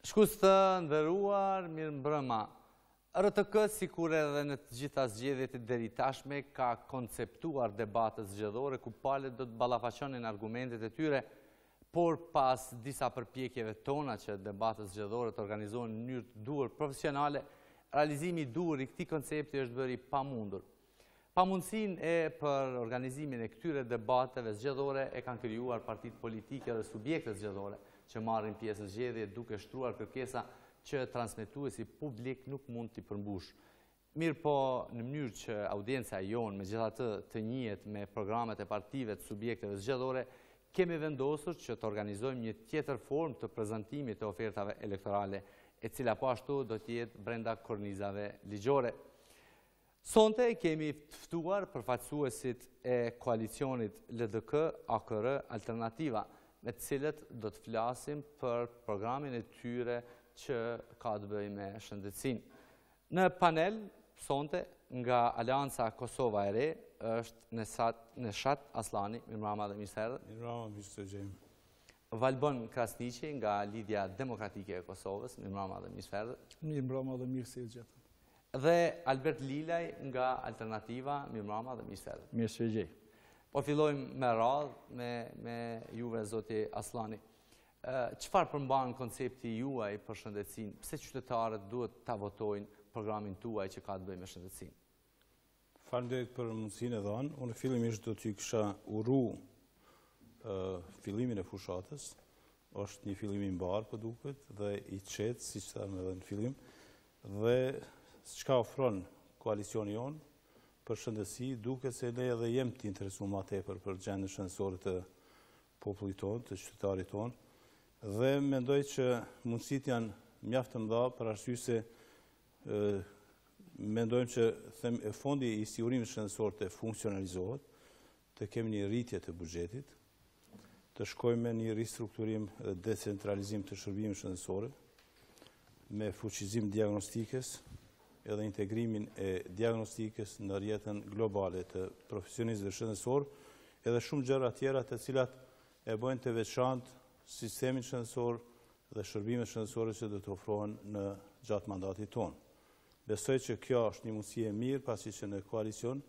Shkus të ndëruar, mirë mbrëma. RTK, sikur edhe në të gjitha zgjedhjet e deri tashme, ka konceptuar debatët zgjedhore ku palët do të ballafaqonin argumentet e tyre, por pas disa përpjekjeve tona që debatët zgjedhore të organizohen në mënyrë të duhur profesionale, realizimi i duhur i këtij koncepti është bëri pamundur. Pamundësinë e për organizimin e këtyre debateve zgjedhore e kanë krijuar partitë politike dhe subjektet zgjedhore që marrin pjesë në zgjedhje duke shtruar kërkesa që transmetuesi publik nuk mund t'i përmbush. Mirë po në mënyrë që audienca jonë megjithatë të njihet me programet e partive të subjekteve zgjedhore, kemi vendosur që të organizojmë një tjetër formë të prezantimit të ofertave elektorale, e cila po ashtu do të jetë brenda kornizave ligjore. Sonte kemi ftuar përfaqësuesit e koalicionit LDK AKR Alternativa, me të cilët do të flasim për programin e tyre që ka të bëjë me shëndetësinë. Në panel, sonte, nga Alianca KOSOVA e Re, është Neshat Aslani, mirëmbrëma dhe mirë se erdhët. Mirëmbrëma, mirë se gjejmë. Valbon Krasniqi, nga Lidhja Demokratike e Kosovës, mirëmbrëma dhe mirë se erdhët. Mirëmbrëma dhe mirë se gjetëm. Dhe Albert Lilaj, nga Alternativa, mirëmbrëma dhe mirë se erdhët. Mirë se gjej. Po fillojmë me radhë me juve, zoti Aslani. Çfarë përmban koncepti juaj për shëndetësinë? Pse qytetarët duhet ta votojnë programin tuaj që ka të bëjë me shëndetësinë? Faleminderit për mundësinë e dhënë. Unë fillimisht do t'ju kisha uru fillimin e fushatës. Është një fillim i mbar, po duket, dhe i qetë, siç thamë edhe në fillim, dhe çka ofron koalicioni jonë për shëndetësi, duket se ne edhe jemi të interesuar më tepër për gjendjen shëndetësore të popullit tonë, të qytetarit tonë. Dhe mendoj që mundësit janë mjaft të mëdha për arsye se mendojmë që fondi i sigurimit shëndetësor të funksionalizohet, të kemi një rritje të buxhetit, të shkojmë me një ristrukturim dhe decentralizim të shërbimit shëndetësor, me fuqizim diagnostikës edhe integrimin e diagnostikës në rrjetën globale të profesionistëve shëndetësor, edhe shumë gjëra tjera të cilat e bëjnë të veçantë sistemin shëndetësor dhe shërbimet shëndetësore që do të ofrohen në gjatë mandatit tonë. Besoj që kjo është një mundësi e mirë, pasi që në koalicion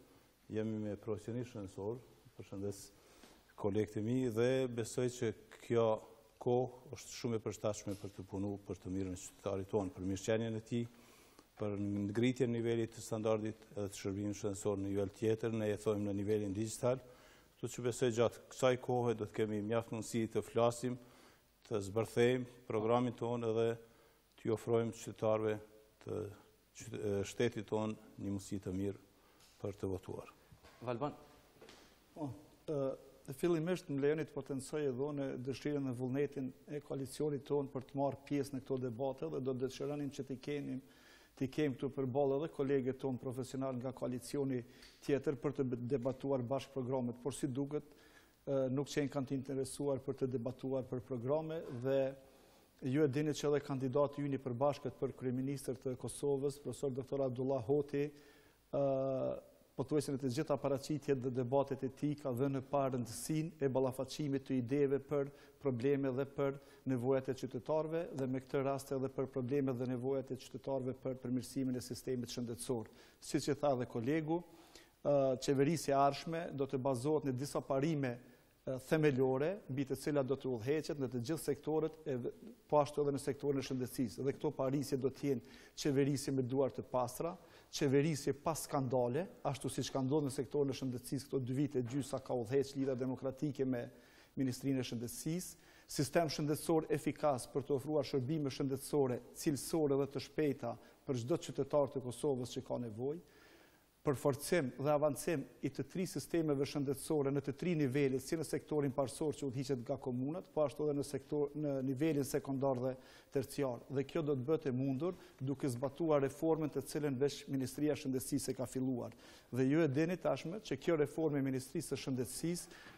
jemi me profesionistë shëndetësor, përshëndes kolegët e mi, dhe besoj që kjo kohë është shumë e përshtatshme për të punuar për të mirën e qytetarit tonë, për mirëqenien e tij, për ngritjen e nivelit të standardit edhe të shërbimit shëndetësor në nivel tjetër, ne e thojmë në nivelin digjital. Kështu që besoj gjatë kësaj kohe do të kemi mjaft mundësi të flasim, të zbërthejmë programin tonë edhe të ofrojmë qytetarëve të shtetit tonë një mundësi të mirë për të votuar. Valbon. Fillimisht më lejoni të potencoj edhe në dëshirën e vullnetin e koalicionit tonë për të marrë pjesë në këto debate dhe do të dëshironim që të kemi këtu përballë edhe kolegët tonë profesional nga koalicioni tjetër për të debatuar bashkë programet, por si duket nuk qenë kanë të interesuar për të debatuar për programe dhe ju e dini që edhe kandidati yni i përbashkët për kryeministër të Kosovës, profesor doktor Abdullah Hoti, pothuajse në të gjitha paraqitjet dhe debatet e tij ka dhënë parë rëndësinë e ballafaqimit të ideve për probleme dhe për nevojat e qytetarëve dhe me këtë rast edhe për problemet dhe nevojat e qytetarëve për përmirësimin e sistemit shëndetësor. Siç e tha dhe kolegu, qeverisja e ardhshme do të bazohet në disa parime themelore, mbi të cilat do të udhëheqet në të gjithë sektorët, po ashtu edhe në sektorin e shëndetësisë. Dhe këto parisje do të jenë qeverisje me duar të pastra, qeverisje pas skandale, ashtu siç ka ndodhur në sektorin e shëndetësisë këto 2 vite e gjysmë ka udhëheq lidhja demokratike me Ministrinë e Shëndetësisë, sistem shëndetësor efikas për të ofruar shërbime shëndetësore cilësore dhe të shpejta për çdo qytetar të Kosovës që ka nevojë, përforcim dhe avancim i të 3 sistemeve shëndetësore në të 3 nivelet, si në sektorin parësor që udhëhiqet nga komunat, po ashtu edhe në nivelin sekondar dhe terciar. Dhe kjo do të bëhet e mundur duke zbatuar reformën të cilën veç Ministria e Shëndetësisë e ka filluar. Dhe ju e dini tashmë që kjo reformë e Ministrisë së Shëndetësisë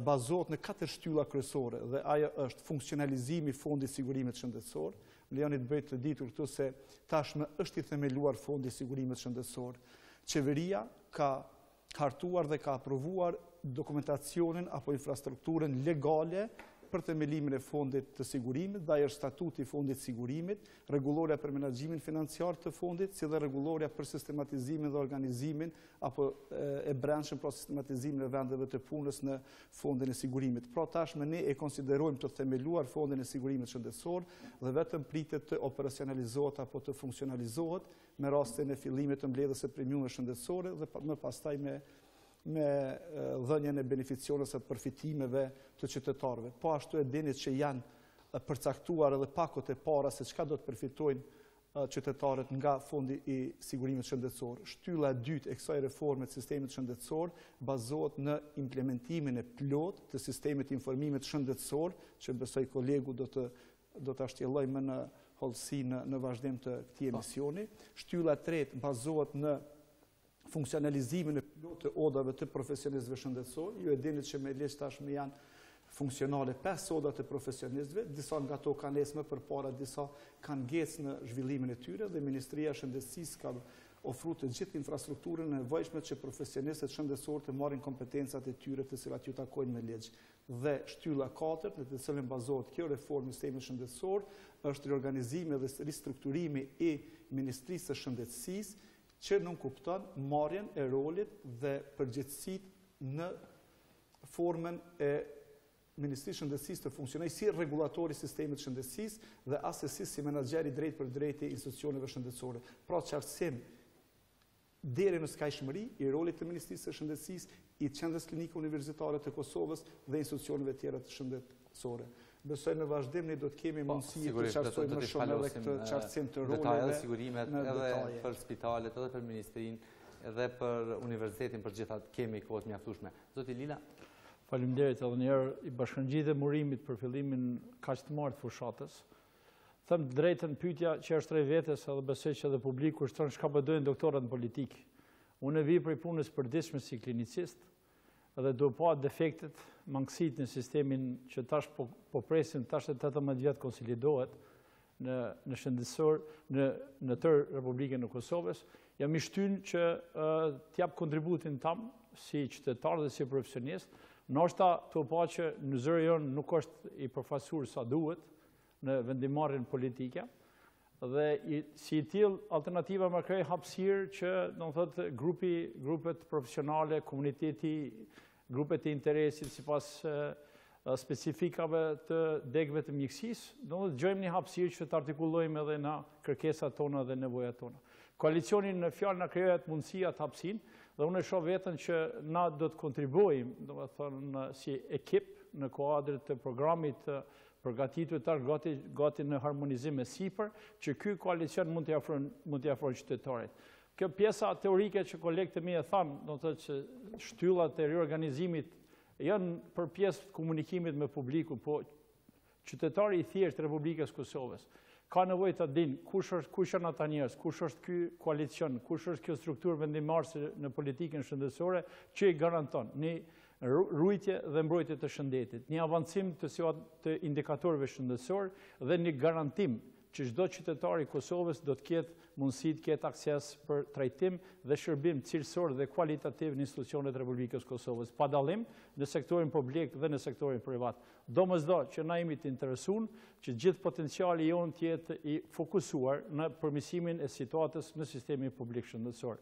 bazohet në 4 shtylla kryesore dhe ajo është funksionalizimi i Fondit Sigurimit Shëndetësor. Lejoni të bëj të ditur këtu se tashmë është i themeluar Fondi i Sigurimit Shëndetësor. Qeveria ka hartuar dhe ka aprovuar dokumentacionin apo infrastrukturën legale për themelimin e fondit të sigurimit, dhe ajo është statuti i fondit sigurimit, rregulloria për menaxhimin financiar të fondit, si dhe rregulloria për sistematizimin dhe organizimin apo e brendshëm për sistematizimin e vendeve të punës në fondin e sigurimit. Pra tashmë ne e konsiderojmë të themeluar fondin e sigurimit shëndetësor dhe vetëm pritet të operacionalizohet apo të funksionalizohet me rastin e fillimit të mbledhjes së premiumeve shëndetësore dhe më pastaj me dhënien e beneficioneve së përfitimeve të qytetarëve. Po ashtu e dini që janë përcaktuar edhe pakot e para se çka do të përfitojnë qytetarët nga fondi i sigurimit shëndetësor. Shtylla e dytë e kësaj reforme të sistemit shëndetësor bazohet në implementimin e plot të sistemit informimit shëndetësor, që besoj kolegu do të ashtjellojmë në hollësi në vazhdim të këtij emisioni. Shtylla e tretë bazohet në funksionalizimin e plot të odave të profesionistëve shëndetësor. Ju e dini që me ligj tashmë janë funksionale 5 oda të profesionistëve, disa nga ato kanë ecë më përpara, disa kanë ngecë në zhvillimin e tyre dhe Ministria e Shëndetësisë ka ofruar të gjithë infrastrukturën e nevojshme që profesionistët shëndetësor të marrin kompetencat e tyre të cilat ju takojnë me ligj. Dhe shtylla e katërt, në të cilën bazohet kjo reformë e sistemit shëndetësor, është riorganizimi dhe ristrukturimi i Ministrisë së Shëndetësisë, që nuk kupton marrjen e rolit dhe përgjegjësitë në formën e Ministrisë Shëndetësisë të funksionojë si regulatori i sistemit shëndetësisë dhe asesi si menaxher i drejtë për drejtë i institucioneve shëndetësore. Pra qartësim deri në skajshmëri i rolit të Ministrisë së Shëndetësisë, i Qendrës Klinike Universitare të Kosovës dhe institucioneve tjera të shëndetësore. Besoj në vazhdim ne do të kemi mundësi të qartësojmë më shumë edhe këtë qartësim të roleve sigurimet edhe për spitalet, edhe për ministrinë, edhe për universitetin, për gjithat kemi kohë mjaftueshme. Zoti Lila. Faleminderit edhe një herë, i bashkangjitem urimit për fillimin kaq të martë fushatës. Them drejtën pyetja që është rreth vetes edhe besoj që edhe publiku shton çka po dojnë doktorët në politikë. Unë vi për punës përditshme si klinicist edhe do pa defektet, mangësitë në sistemin që tash po presim tash e 18 vjet konsolidohet në shëndetësor në tërë Republikën e Kosovës. Jam i shtynë që t'jap kontributin tam si qytetar dhe si profesionist. Ndoshta të pa që në zëri jonë nuk është i përfaqësuar sa duhet në vendimarrjen politike dhe si i tillë alternativa më krijoi hapësirë që do të thotë grupet profesionale, komuniteti, grupet e interesit sipas specifikave të degëve të mjekësisë, do të gjojmë një hapësirë që të artikullojmë edhe në kërkesat tona dhe nevojat tona. Koalicioni në fjalë na krijohet mundësia të hapësinë dhe unë e shoh veten që na do të kontribuojmë, do të thonë si ekip në kuadër të programit të përgatitur tash gati në harmonizim me sipër, që ky koalicion mund t'i afrojë qytetarit. Kjo pjesa teorike që kolegët e mi e thanë, do të thotë që shtyllat e riorganizimit janë për pjesë të komunikimit me publiku, po qytetari i thjeshtë Republikës Kosovës ka nevojë të dinë kush janë ata njerëz, kush është ky koalicion, kush është kjo strukturë vendimarrëse në politikën shëndetësore që i garanton një rujtje dhe mbrojtje të shëndetit, një avancim të indikatorëve shëndetësor dhe një garantim që çdo qytetar i Kosovës do të ketë mundësi të ketë akses për trajtim dhe shërbim cilësor dhe kualitativ në institucionet e Republikës Kosovës, pa dallim në sektorin publik dhe në sektorin privat. Domosdo që na jemi të interesuar që gjithë potenciali jonë të jetë i fokusuar në përmirësimin e situatës në sistemin publik shëndetësor,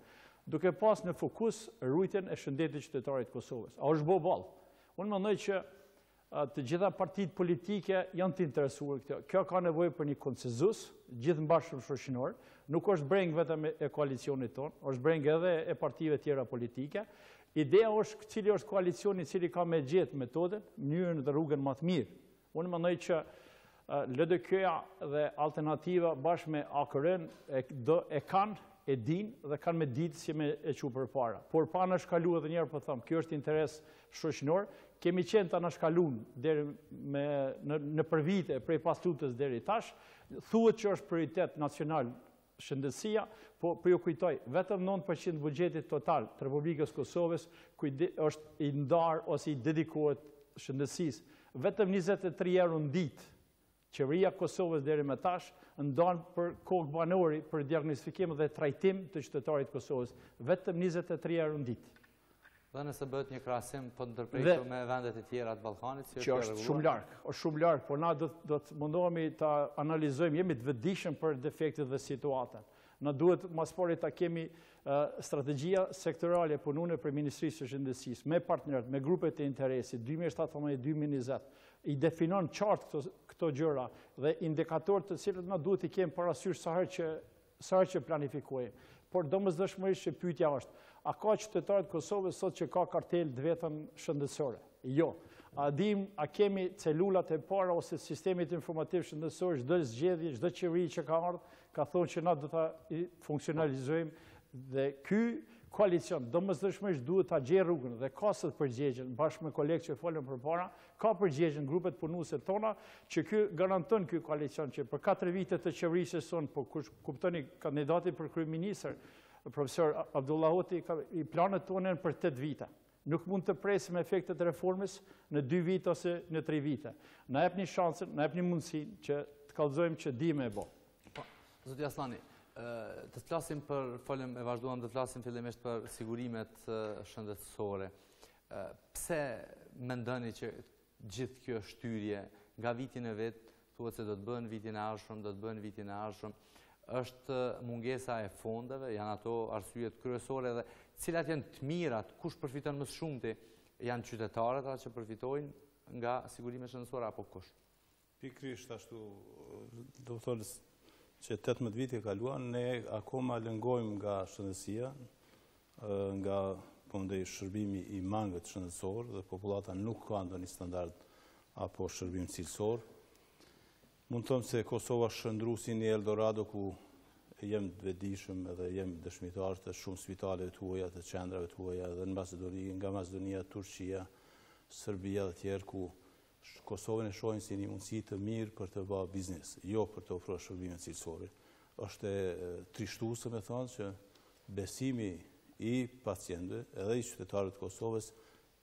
duke pas në fokus rujtjen e shëndetit të qytetarit të Kosovës. A është boball? Unë mendoj që të gjitha partitë politike janë të interesuar këtë. Kjo ka nevojë për një konsenzus, gjithë mbashkëm shoqëror, nuk është breng vetëm e koalicionit tonë, është breng edhe e partive tjera politike. Ideja është cili është koalicioni i cili ka me gjetë metodën, mënyrën dhe rrugën më të mirë. Unë mendoj që LDK-ja dhe alternativa bashkë me AKR-n e kanë, e dinë dhe kanë me ditë si me e çu përpara. Por pa na shkalu edhe një herë po them, kjo është interes shoqëror. Kemi qenë ta na shkalun deri në për vite prej pastutës deri tash. Thuhet që është prioritet nacional shëndetësia, po ju kujtoj, vetëm 9% buxhetit total të Republikës Kosovës është i ndarë ose i dedikohet shëndetësisë. Vetëm 23 euro në ditë qeveria Kosovës deri më tash ndan për kohë banori për diagnostikim dhe trajtim të qytetarit Kosovës. Vetëm 23 euro në ditë. Dhe nëse bëhet një krahasim po ndërprejtur me vendet e tjera të Ballkanit, që është shumë larg, por na do të mundohemi ta analizojmë, jemi të vetëdijshëm për defektet dhe situatën. Na duhet mas pari ta kemi strategjia sektorale punune për Ministrisë së Shëndetësisë, me partnerët, me grupet e interesit, 2017-2020, i definon qartë këto gjëra dhe indikatorët të cilët na duhet i kemi parasysh sa herë që planifikojmë. Por domosdoshmërisht që pyetja është, a ka qytetarë të Kosovës sot që ka kartel të vetën shëndetësore? Jo. A kemi celulat e para ose sistemit informativ shëndetësor, çdo zgjedhje, çdo qeveri që ka ardhur, ka thonë që na do ta funksionalizojmë dhe ky koalicion domosdoshmërisht duhet ta gjejë rrugën dhe ka së përgjigjen bashkë me kolegët që folën përpara, ka përgjigjen grupet punuese tona që ky garanton ky koalicion që për 4 vite të qeverisë son, po kuptoni kandidati për kryeministër profesor Abdullahoti i planet tonë për 8 vite. Nuk mund të presim efektet e reformës në 2 vite ose në 3 vite. Na jepni shansën, na jepni mundësinë që të kallëzojmë që di me bë. Zoti Aslani, të flasim e vazhduam të flasim fillimisht për sigurimet shëndetësore. Pse mendoni që gjithë kjo shtyrje nga vitin e vet, thuhet se do të bëhen vitin e ardhshëm, është mungesa e fondeve, janë ato arsyet kryesore dhe cilat janë të mirat, kush përfiton më shumëti, janë qytetarët ata që përfitojnë nga sigurimet shëndetësore apo kush? Pikrisht ashtu, do të thonë që 18 vite kaluan, ne akoma lëngojmë nga shëndetësia, nga shërbimi i mangët shëndetësor dhe populata nuk ka ndonjë standard apo shërbim cilësor. Mund të thëmë se Kosova shëndru si një Eldorado ku jem të vetëdijshëm edhe jem dëshmitar të shumë spitaleve të huaja, të qendrave të huaja edhe në Macedoni, nga Macedonia, Turqia, Serbia dhe tjerë ku Kosovën e shohin si një mundësi të mirë për të bërë biznes, jo për të ofruar shërbime cilësore. Është trishtuese me thonë që besimi i pacientëve edhe i qytetarëve të Kosovës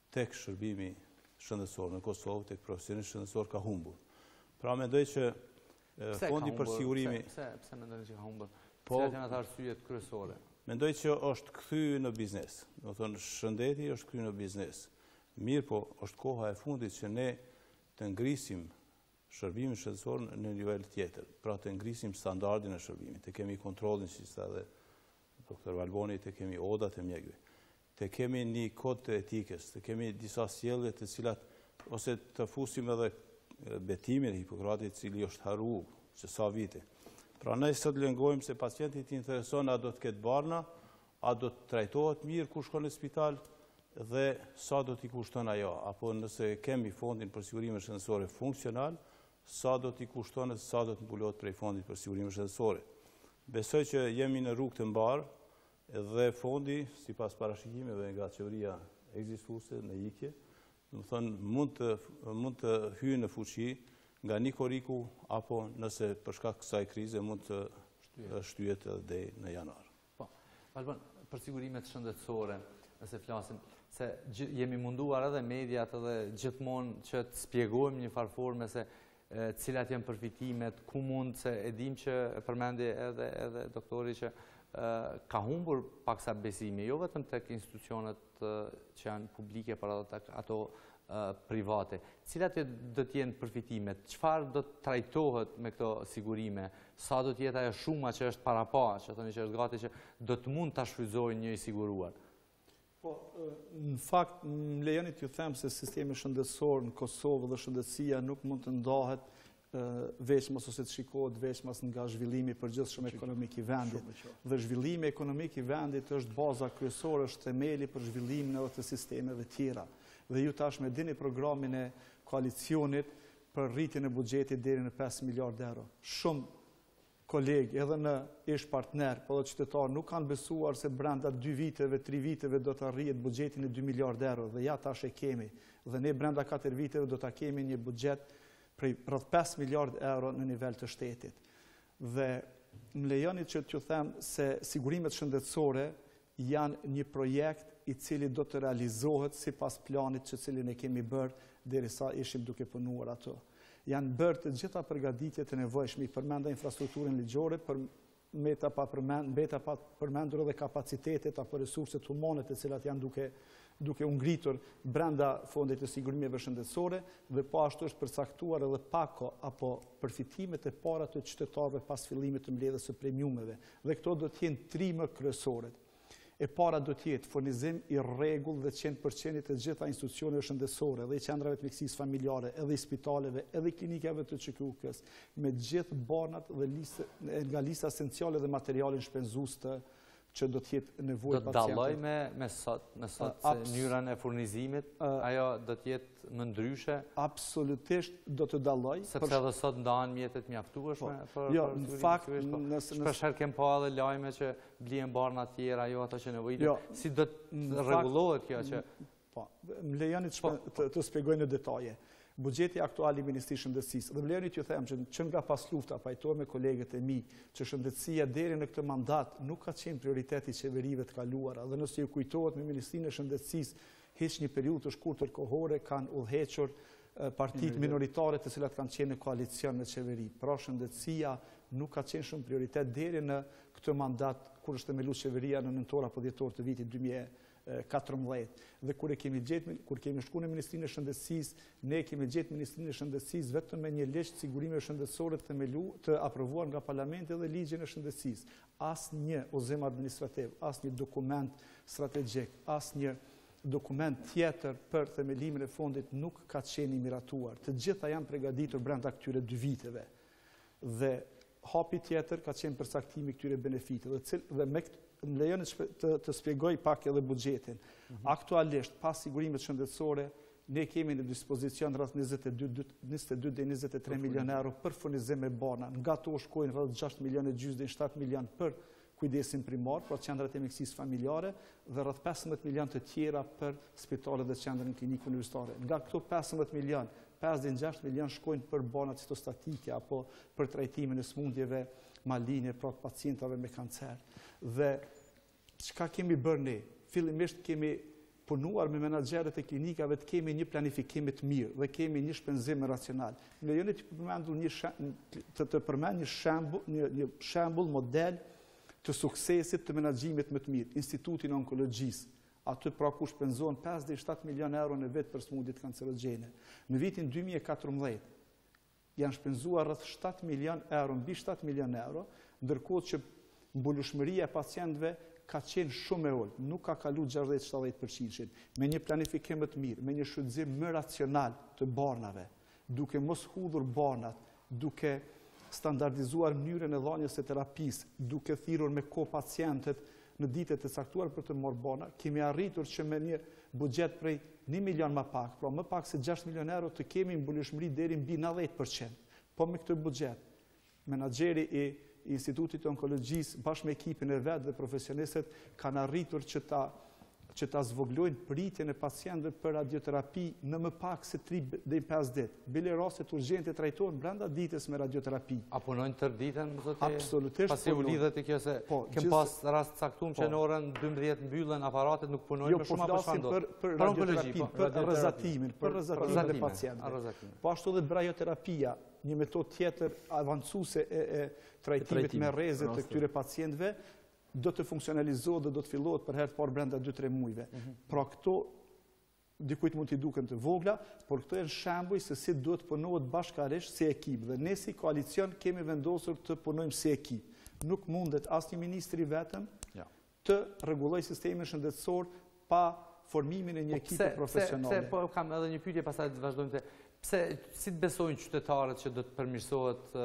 tek shërbimi shëndetësor në Kosovë, tek profesionistë shëndetësor ka humbur. Pra mendoj që fondi për sigurimi... Pse mendoni që ka humbur? Cilat janë ato arsyet kryesore? Mendoj që është kthyer në biznes. Do thonë shëndeti është kthyer në biznes. Mirë po, është koha e fundit që ne të ngrisim shërbimin shëndetësor në nivel tjetër. Pra të ngrisim standardin e shërbimit. Të kemi kontrollin që ishte edhe doktor Valboni, të kemi odat e mjekëve. Të kemi një kod të etikës, të kemi disa sjellje të cilat ose të fusim edhe betimin e Hipokratit cili është haru që sa vite. Pra ne sot lëngojmë se pacientit i intereson a do të ketë barna, a do të trajtohet mirë kur shkon në spital dhe sa do t'i kushton ajo. Apo nëse kemi fondin për sigurime shëndetësore funksional, sa do t'i kushton e sa do t'mbulohet prej fondit për sigurime shëndetësore. Besoj që jemi në rrugë të mbarë dhe fondi, sipas parashikimeve nga qeveria ekzistuese në ikje, do të thonë mund të hyjë në fuqi nga një koriku apo nëse për shkak kësaj krize mund të shtyhet edhe në janar. Po, Valbon, për sigurimet shëndetësore, nëse flasim, se jemi munduar edhe mediat edhe gjithmonë që të spjegojmë një farforme se cilat janë përfitimet, ku mund, se e dim që përmendi edhe doktori që ka humbur paksa besimi, jo vetëm tek institucionet që janë publike, por edhe tek ato private. Cilat do të jenë përfitimet? Çfarë do të trajtohet me këto sigurime? Sa do të jetë ajo shuma që është para pa, që thoni që është gati që do të mund ta shfrytëzojë një i siguruar? Po, në fakt, më lejoni t'ju them se sistemi shëndetësor në Kosovë dhe shëndetësia nuk mund të ndahet veçmas ose të shikohet veçmas nga zhvillimi përgjithshëm ekonomik i vendit. Dhe zhvillimi ekonomik i vendit është baza kryesore, është themeli për zhvillimin edhe të sistemeve tjera. Dhe ju tashmë dini programin e koalicionit për rritjen e buxhetit deri në 5 miliardë euro. Shumë kolegë edhe në ish partner, po dhe qytetarë nuk kanë besuar se brenda 2 viteve, 3 viteve do të arrihet buxheti në 2 miliardë euro dhe ja tash e kemi. Dhe ne brenda 4 viteve do ta kemi një buxhet prej rreth 5 miliardë euro në nivel të shtetit. Dhe më lejoni që t'ju them se sigurimet shëndetësore janë një projekt i cili do të realizohet sipas planit që cilin e kemi bërë derisa ishim duke punuar ato. Janë bërë të gjitha përgatitjet e nevojshme, përmenda infrastrukturën ligjore, mbeta pa përmendur edhe kapacitetet apo resurset humane të cilat janë duke duke u ngritur brenda fondit të sigurimeve shëndetësore dhe po ashtu është përcaktuar edhe pako apo përfitimet e para të qytetarëve pas fillimit të mbledhjes së premiumeve. Dhe këto do të jenë 3 më kryesore. E para do të jetë furnizim i rregull dhe 100% të gjitha institucioneve shëndetësore, edhe i qendrave të mjekësisë familjare, edhe i spitaleve, edhe i klinikave të QK-s, me gjithë banat dhe nga lista esenciale dhe materialin shpenzues që do të jetë nevojë pacientëve. Do të dalloj me sot se mënyrën e furnizimit, ajo do të jetë më ndryshe? Absolutisht do të dalloj. Sepse edhe sot ndahen mjetet mjaftueshme? Jo, në fakt... Shpeshherë kem pa edhe lajme që blihen barna të tjera, jo ato që nevojitet. Si do të rregullohet kjo që... Po, më lejoni të shpjegoj në detaje. Buxheti aktual i Ministrisë së Shëndetësisë. Dhe më lejoni t'ju them që nga pas lufta, pajtohem me kolegët e mi, që shëndetësia deri në këtë mandat nuk ka qenë prioritet i qeverive të kaluara. Dhe nëse ju kujtohet me Ministrinë e Shëndetësisë, hiç një periudhë të shkurtër kohore kanë udhëhequr partitë minoritare të cilat kanë qenë në koalicion në qeveri. Pra shëndetësia nuk ka qenë shumë prioritet deri në këtë mandat kur është themeluar qeveria në nëntor apo dhjetor të vitit 2014. Dhe kur kemi shkuar në Ministrinë e Shëndetësisë, ne kemi gjetur Ministrinë e Shëndetësisë vetëm me një ligj sigurime shëndetësore të aprovuar nga Parlamenti dhe ligjin e shëndetësisë. Asnjë udhëzim administrativ, asnjë dokument strategjik, asnjë dokument tjetër për themelimin e fondit nuk ka qenë i miratuar. Të gjitha janë përgatitur brenda këtyre 2 viteve. Dhe hapi tjetër ka qenë përcaktimi i këtyre benefiteve dhe me më lejoni të shpjegoj pak edhe buxhetin. Aktualisht, pas sigurimit shëndetësore, ne kemi në dispozicion rreth 22 deri 23 milion euro për furnizim me bana. Nga to shkojnë rreth 6 milionë gjysmë deri 7 milion për kujdesin primar, për qendrat e mjekësisë familjare dhe rreth 15 milion të tjera për spitalet dhe qendrën klinikë universitare. Nga këto 15 milion, 5-6 milion shkojnë për bana citostatike apo për trajtimin e smundjeve maline, pra të pacientave me kancer. Dhe çka kemi bërë ne? Fillimisht kemi punuar me menaxherët e klinikave të kemi një planifikim të mirë dhe kemi një shpenzim racional. Lejoni të përmend një shembull model të suksesit të menaxhimit më të mirë, Instituti i Onkologjisë. Aty pra ku shpenzohen 5-7 milion euro në vit për smundjet kancerogjene. Në vitin 2014 janë shpenzuar rreth 7 milion euro, mbi 7 milion euro, ndërkohë që mbulueshmëria e pacientëve ka qenë shumë e ulët, nuk ka kaluar 60-70%. Me një planifikim më të mirë, me një shfrytëzim më racional të barnave, duke mos hudhur barnat, duke standardizuar mënyrën e dhënies së terapisë, duke thirrur me kohë pacientët në ditët e caktuar për të marrë bana, kemi arritur që me një buxhet prej 1 milion më pak, pra më pak se 6 milion euro të kemi mbulueshmëri deri mbi 90%. Po me këtë buxhet, menaxheri i Institutit të Onkologjisë bashkë me ekipin e vet dhe profesionistët kanë arritur që ta zvoglojnë pritjen e pacientëve për radioterapi në më pak se 3 deri 5 ditë. Bile rastet urgjente trajtohen brenda ditës me radioterapi. A punojnë tërë ditën, zotë? Absolutisht. Pasi u lidhet i kjo se kem pas rast caktuar që në orën 12 mbyllen aparatet, nuk punojnë më shumë apo çfarë? Për radioterapi, për rrezatimin e pacientëve. Po ashtu edhe brajioterapia, një metodë tjetër avancuese e trajtimit me rrezet të këtyre pacientëve, do të funksionalizohet dhe do të fillohet për herë të parë brenda 2-3 muajve. Pra këto dikujt mund t'i duken të vogla, por këto janë shembuj se si duhet punohet bashkërisht si ekip dhe ne si koalicion kemi vendosur të punojmë si ekip. Nuk mundet asnjë ministri vetëm të rregullojë sistemin shëndetësor pa formimin e një ekipe profesionale. Pse po kam edhe një pyetje pastaj të vazhdojmë se pse si të besojnë qytetarët që do të përmirësohet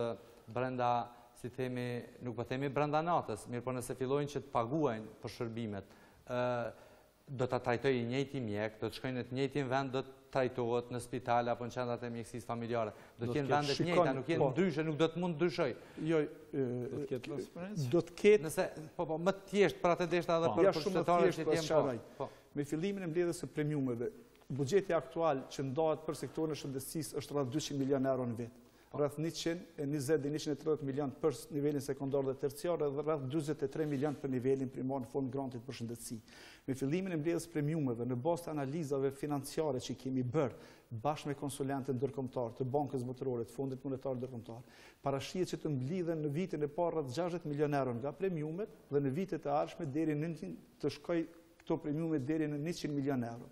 brenda, si themi, nuk po themi brenda natës, mirë po nëse fillojnë që të paguajnë për shërbimet, do ta trajtojë i njëjti mjek, do të shkojnë në të njëjtin vend, do të trajtohet në spital apo në qendrat e mjekësisë familjare. Do të kenë vende të njëjta, nuk jenë ndryshe, nuk do të mund ndryshoj. Jo, do të ketë transparencë. Do të ketë, nëse po më të thjesht për atë deshta edhe për qytetarët që janë po. Me fillimin e mbledhjes së premiumeve, buxheti aktual që ndahet për sektorin e shëndetësisë është rreth 200 milion euro në vit. Rreth 120-130 milion për nivelin sekondar dhe terciar dhe rreth 43 milion për nivelin primar në fond grantit për shëndetësi. Me fillimin e mbledhjes premiumeve në bazë të analizave financiare që kemi bërë bashkë me konsulentët ndërkombëtar të Bankës Botërore, të Fondit Monetar Ndërkombëtar, parashihet që të mblidhen në vitin e parë rreth 60 milion euro nga premiumet dhe në vitet e ardhshme deri në të këto premiume deri në 100 milion euro.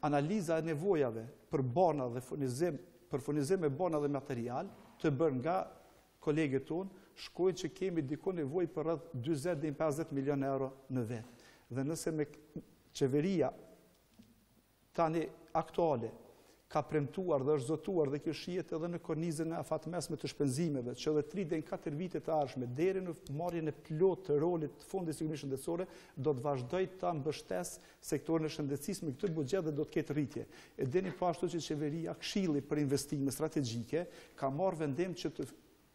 Analiza e nevojave për bona dhe furnizim e bona dhe material të bërë nga kolegët tonë shkojnë që kemi diko nevoj për rreth 20-50 milion euro në vetë. Dhe nëse me qeveria tani aktuale ka premtuar dhe është zotuar dhe kjo shihet edhe në kornizën e afatmesme të shpenzimeve, që dhe 3 deri në 4 vite të ardhshme, deri në marrjen e plot të rolit të Fondit Sigurisë Shëndetësore, do të vazhdoj të mbështes sektorin e shëndetësisë me këtë buxhet dhe do të ketë rritje. E dini po ashtu që qeveria, Këshilli për investime strategjike, ka marrë vendim që të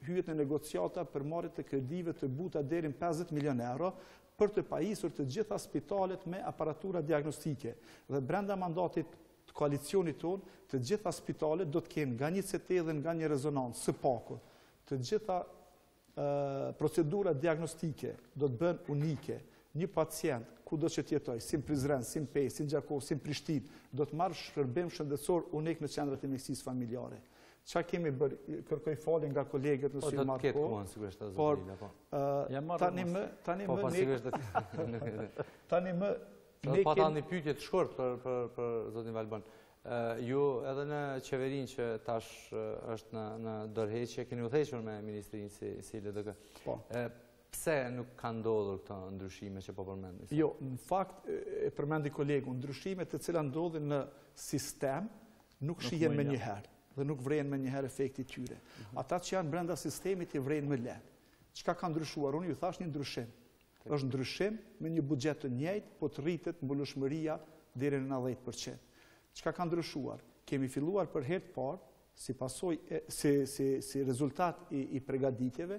hyet në negociata për marrje të kredive të buta deri në 50 milion euro për të pajisur të gjitha spitalet me aparatura diagnostike. Dhe brenda mandatit koalicionit tonë, të gjitha spitalet do të kenë nga një CT dhe nga një rezonancë, së paku. Të gjitha procedura diagnostike do të bëhen unike. Një pacient, ku do që tjetoj, si në Prizren, si në Pej, si në Gjakov, si në Prishtin, do të marrë shërbim shëndetësor unik në qendrat e mjekësisë familjare. Qa kemi bërë, kërkoj falin nga kolegët në Sri Marko, por tani më pa ta një pyetje të shkurt për zotin Valbon. Ju edhe në qeverin që tash është në dorëheqje, keni udhëhequr me ministrin si LDK. Pse nuk ka ndodhur këto ndryshime që po përmendni? Jo, në fakt, e përmendi kolegu, ndryshimet të cilat ndodhin në sistem nuk shihen me njëherë dhe nuk vrejnë me njëherë efekti tyre. Ata që janë brenda sistemit i vrejnë më lehtë. Çka ka ndryshuar? Unë ju thash një ndryshim. Është ndryshim me një buxhet të njëjtë, po të rritet mbulueshmëria deri në 90%. Çka ka ndryshuar? Kemi filluar për herë të parë, si pasojë si rezultat i përgatitjeve,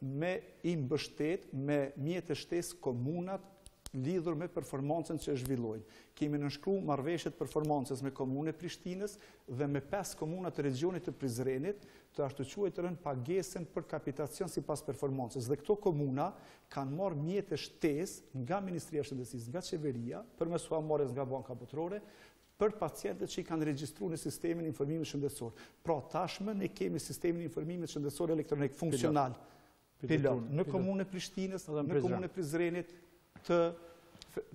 me i mbështet me mjete shtesë komunat lidhur me performancën që e zhvillojnë. Kemi nënshkruar marrëveshjet performancës me komunën e Prishtinës dhe me 5 komuna të regionit të Prizrenit të ashtuquajtërën pagesën për kapitacion sipas performancës. Dhe këto komuna kanë marrë mjete shtesë nga Ministria e Shëndetësisë, nga qeveria, përmes marrjes nga Banka Botërore, për pacientët që i kanë regjistruar në sistemin e informimit shëndetësor. Pra tashmë ne kemi sistemin e informimit shëndetësor elektronik funksional pilot në komunën e Prishtinës, në komunën e Prizrenit,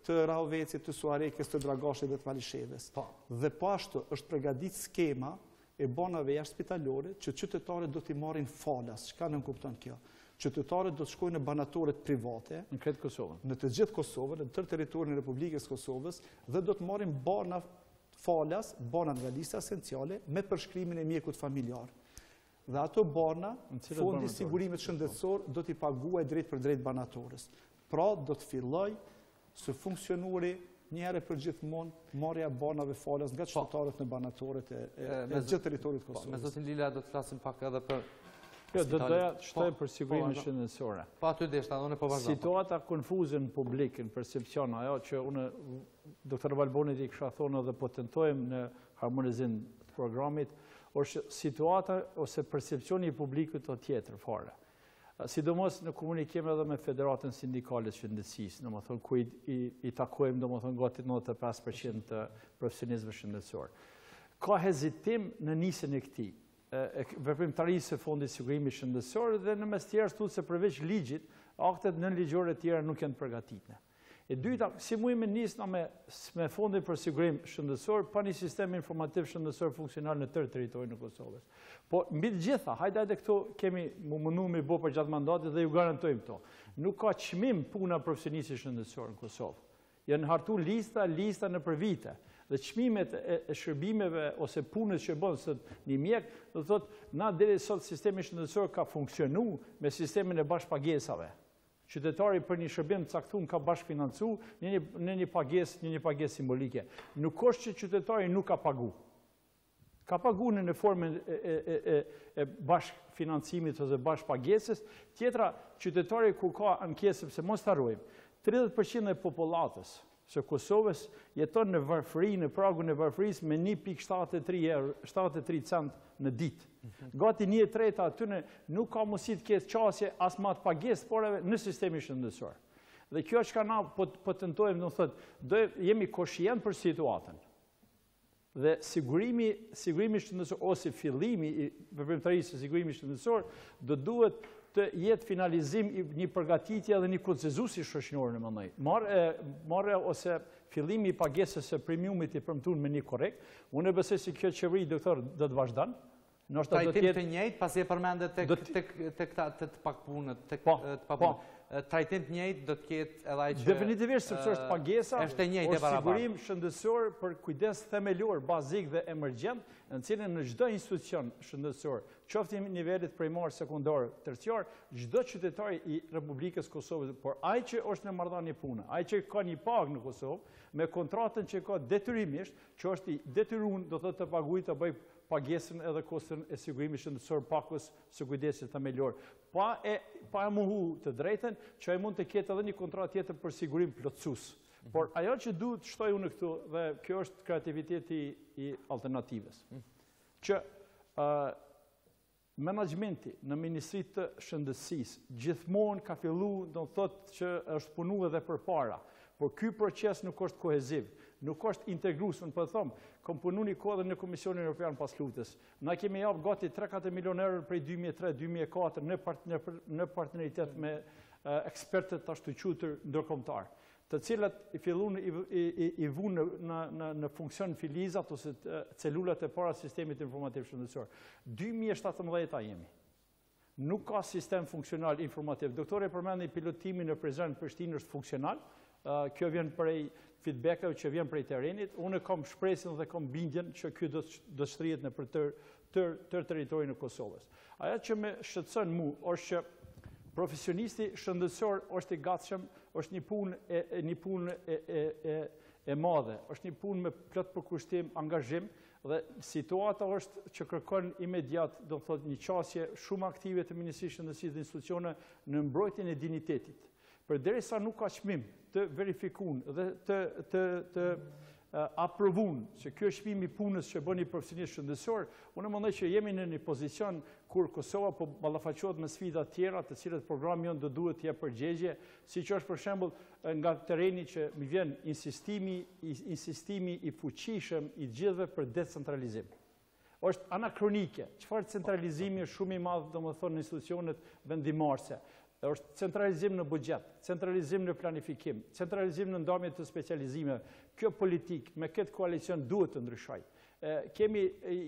të Rahovecit, të Suarekës, të Dragashit dhe të Malisheves. Dhe po ashtu është përgatitur skema e banave jashtë spitalore që qytetarët do t'i marrin falas. Çka nën kupton kjo? Qytetarët do të shkojnë në banatoret private në këtë Kosovë, në të gjithë Kosovën, në tërë territorin e Republikës Kosovës dhe do të marrin bana falas, bana nga lista esenciale me përshkrimin e mjekut familjar. Dhe ato bana, Fondi i Sigurimit Shëndetësor do t'i paguajë drejt për drejt banatorës. Pra do të filloj së funksionuri njëherë për gjithmonë marrja banave falas nga qytetarët në banatoret e gjithë territorit të Kosovës. Me zotin Lila do të flasim pak edhe për do doja të shtoj për sigurimin shëndetësor. Pa aty deshta, unë po vazhdoj. Situata konfuze në publik, në percepcion, ajo që unë doktor Valbonit i kisha thonë edhe po tentojmë në harmonizim të programit, është situata ose percepcioni i publikut o tjetër fare. Sidomos në komunikim edhe me Federatën Sindikale të Shëndetësisë, domethënë ku i takojmë domethënë gati 95% të profesionistëve shëndetësor. Ka hezitim në nisjen e këtij veprimtarisë së Fondit Sigurimit Shëndetësor dhe në mes tjerë thotë se përveç ligjit, aktet nënligjore të tjera nuk janë përgatitur. E dyta, si mujmë nisna me Fondin për Sigurim Shëndetësor pa një sistem informativ shëndetësor funksional në tërë territorin e Kosovës. Po mbi të gjitha, hajde këto kemi mundu me bë për gjatë mandatit dhe ju garantojmë këto. Nuk ka çmim puna profesionistit shëndetësor në Kosovë. Janë hartu lista në për vite. Dhe çmimet e shërbimeve ose punës që bën sot një mjek, do thotë na deri sot sistemi shëndetësor ka funksionuar me sistemin e bashkëpagesave. Qytetari për një shërbim të caktuar ka bashkëfinancu në një pagesë simbolike. Nuk është që qytetari nuk ka pagu. Ka pagu në formën e bashkëfinancimit ose bashkëpagesës. Tjetra, qytetari kur ka ankesë, sepse mos ta harrojmë, 30% e popullatës së Kosovës jeton në varfëri, në pragun e varfërisë me 1.73 cent në ditë. Gati 1/3 aty nuk ka mundësi të ketë qasje as më të pagesë, por në sistemin shëndetësor. Dhe kjo çka na po tentojmë, do thotë, jemi koshient për situatën. Dhe sigurimi shëndetësor ose fillimi i veprimtarisë së sigurimit shëndetësor do duhet të jetë finalizim i një përgatitje dhe një konsenzusi shoqëror në mëndaj. Marrja ose fillimi i pagesës së premiumit i përmtuar me një korrekt. Unë besoj se kjo qeveri, doktor, do të vazhdon. Trajtim të njëjtë, pasi e përmendet tek të pakpunët, trajtim të njëjtë do të ketë edhe ai që definitivisht sepse është pagesa, është e njëjtë e barabartë. Sigurim shëndetësor për kujdes themelor, bazik dhe emergjent, në cilën në çdo institucion shëndetësor, qoftë nivelit primar, sekondar, terciar, çdo qytetar i Republikës Kosovës, por ai që është në marrëdhënie pune, ai që ka një pagë në Kosovë, me kontratën që ka detyrimisht, që është i detyruar do të paguajë të bëj pagesën edhe kostën e sigurimit shëndetësor pakos së kujdesit themelor. Pa e mohu të drejtën, që ai mund të ketë edhe një kontratë tjetër për sigurim plotësues. Por ajo që duhet shtoj unë këtu, dhe kjo është kreativiteti i alternativës, që menaxhmenti në Ministritë të Shëndetësisë gjithmonë ka filluar, do të thotë që është punuar edhe përpara, por ky proces nuk është koheziv, nuk është integrues, unë po them, kam punuar një kohë në Komisionin Evropian pas lutjes. Na kemi jap gati 3-4 milionë euro prej 2003-2004 në partneritet me ekspertët të shtuqutur ndërkombëtar, të cilat i vunë në funksion filizat ose celulat e para sistemit informativ shëndetësor. 2017 jemi. Nuk ka sistem funksional informativ. Doktore përmendi pilotimin në Prizren Prishtinë është funksional. Kjo vjen prej feedbackeve që vjen prej terrenit. Unë kam shpresën dhe kam bindjen që kjo do të shtrihet në tërë territorin e Kosovës. Ajo që më shqetëson mu është që profesionisti shëndetësor është i gatshëm, është një punë e madhe, është një punë me plot përkushtim, angazhim, dhe situata është që kërkon imediat, do të thotë, një qasje shumë aktive të Ministrisë së Shëndetësisë dhe institucione në mbrojtjen e dinjitetit. Përderisa nuk ka çmim të verifikuar dhe të aprovun që kjo është çmimi i punës që bën një profesionist shëndetësor, unë mendoj që jemi në një pozicion kur Kosova po ballafaqohet me sfida të tjera, të cilat programi jon do duhet të jap përgjigje, siç është për shembull nga terreni që më vjen insistimi i fuqishëm i gjithëve për decentralizim. Është anakronike. Çfarë centralizimi është shumë i madh, domethënë në institucionet vendimarrëse. Është centralizim në buxhet, centralizim në planifikim, centralizim në ndarje të specializimeve. Kjo politik me këtë koalicion duhet të ndryshojë.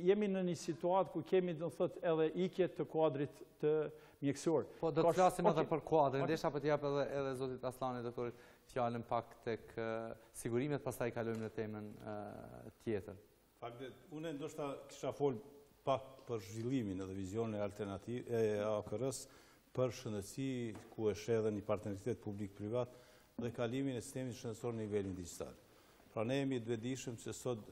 Jemi në një situatë ku kemi, do të thotë, edhe ikje të kuadrit të mjekësor. Po do të flasim edhe për kuadrin, desha po të jap edhe zotit Asllani, doktorit, fjalën pak tek sigurimet, pastaj kalojmë në temën tjetër. Unë ndoshta kisha fol pak për zhvillimin edhe vizionin alternativ e AKR-së për shëndetësi, ku është edhe një partneritet publik-privat dhe kalimin e sistemit shëndetësor në nivelin digital. Pra ne jemi të vetëdijshëm se sot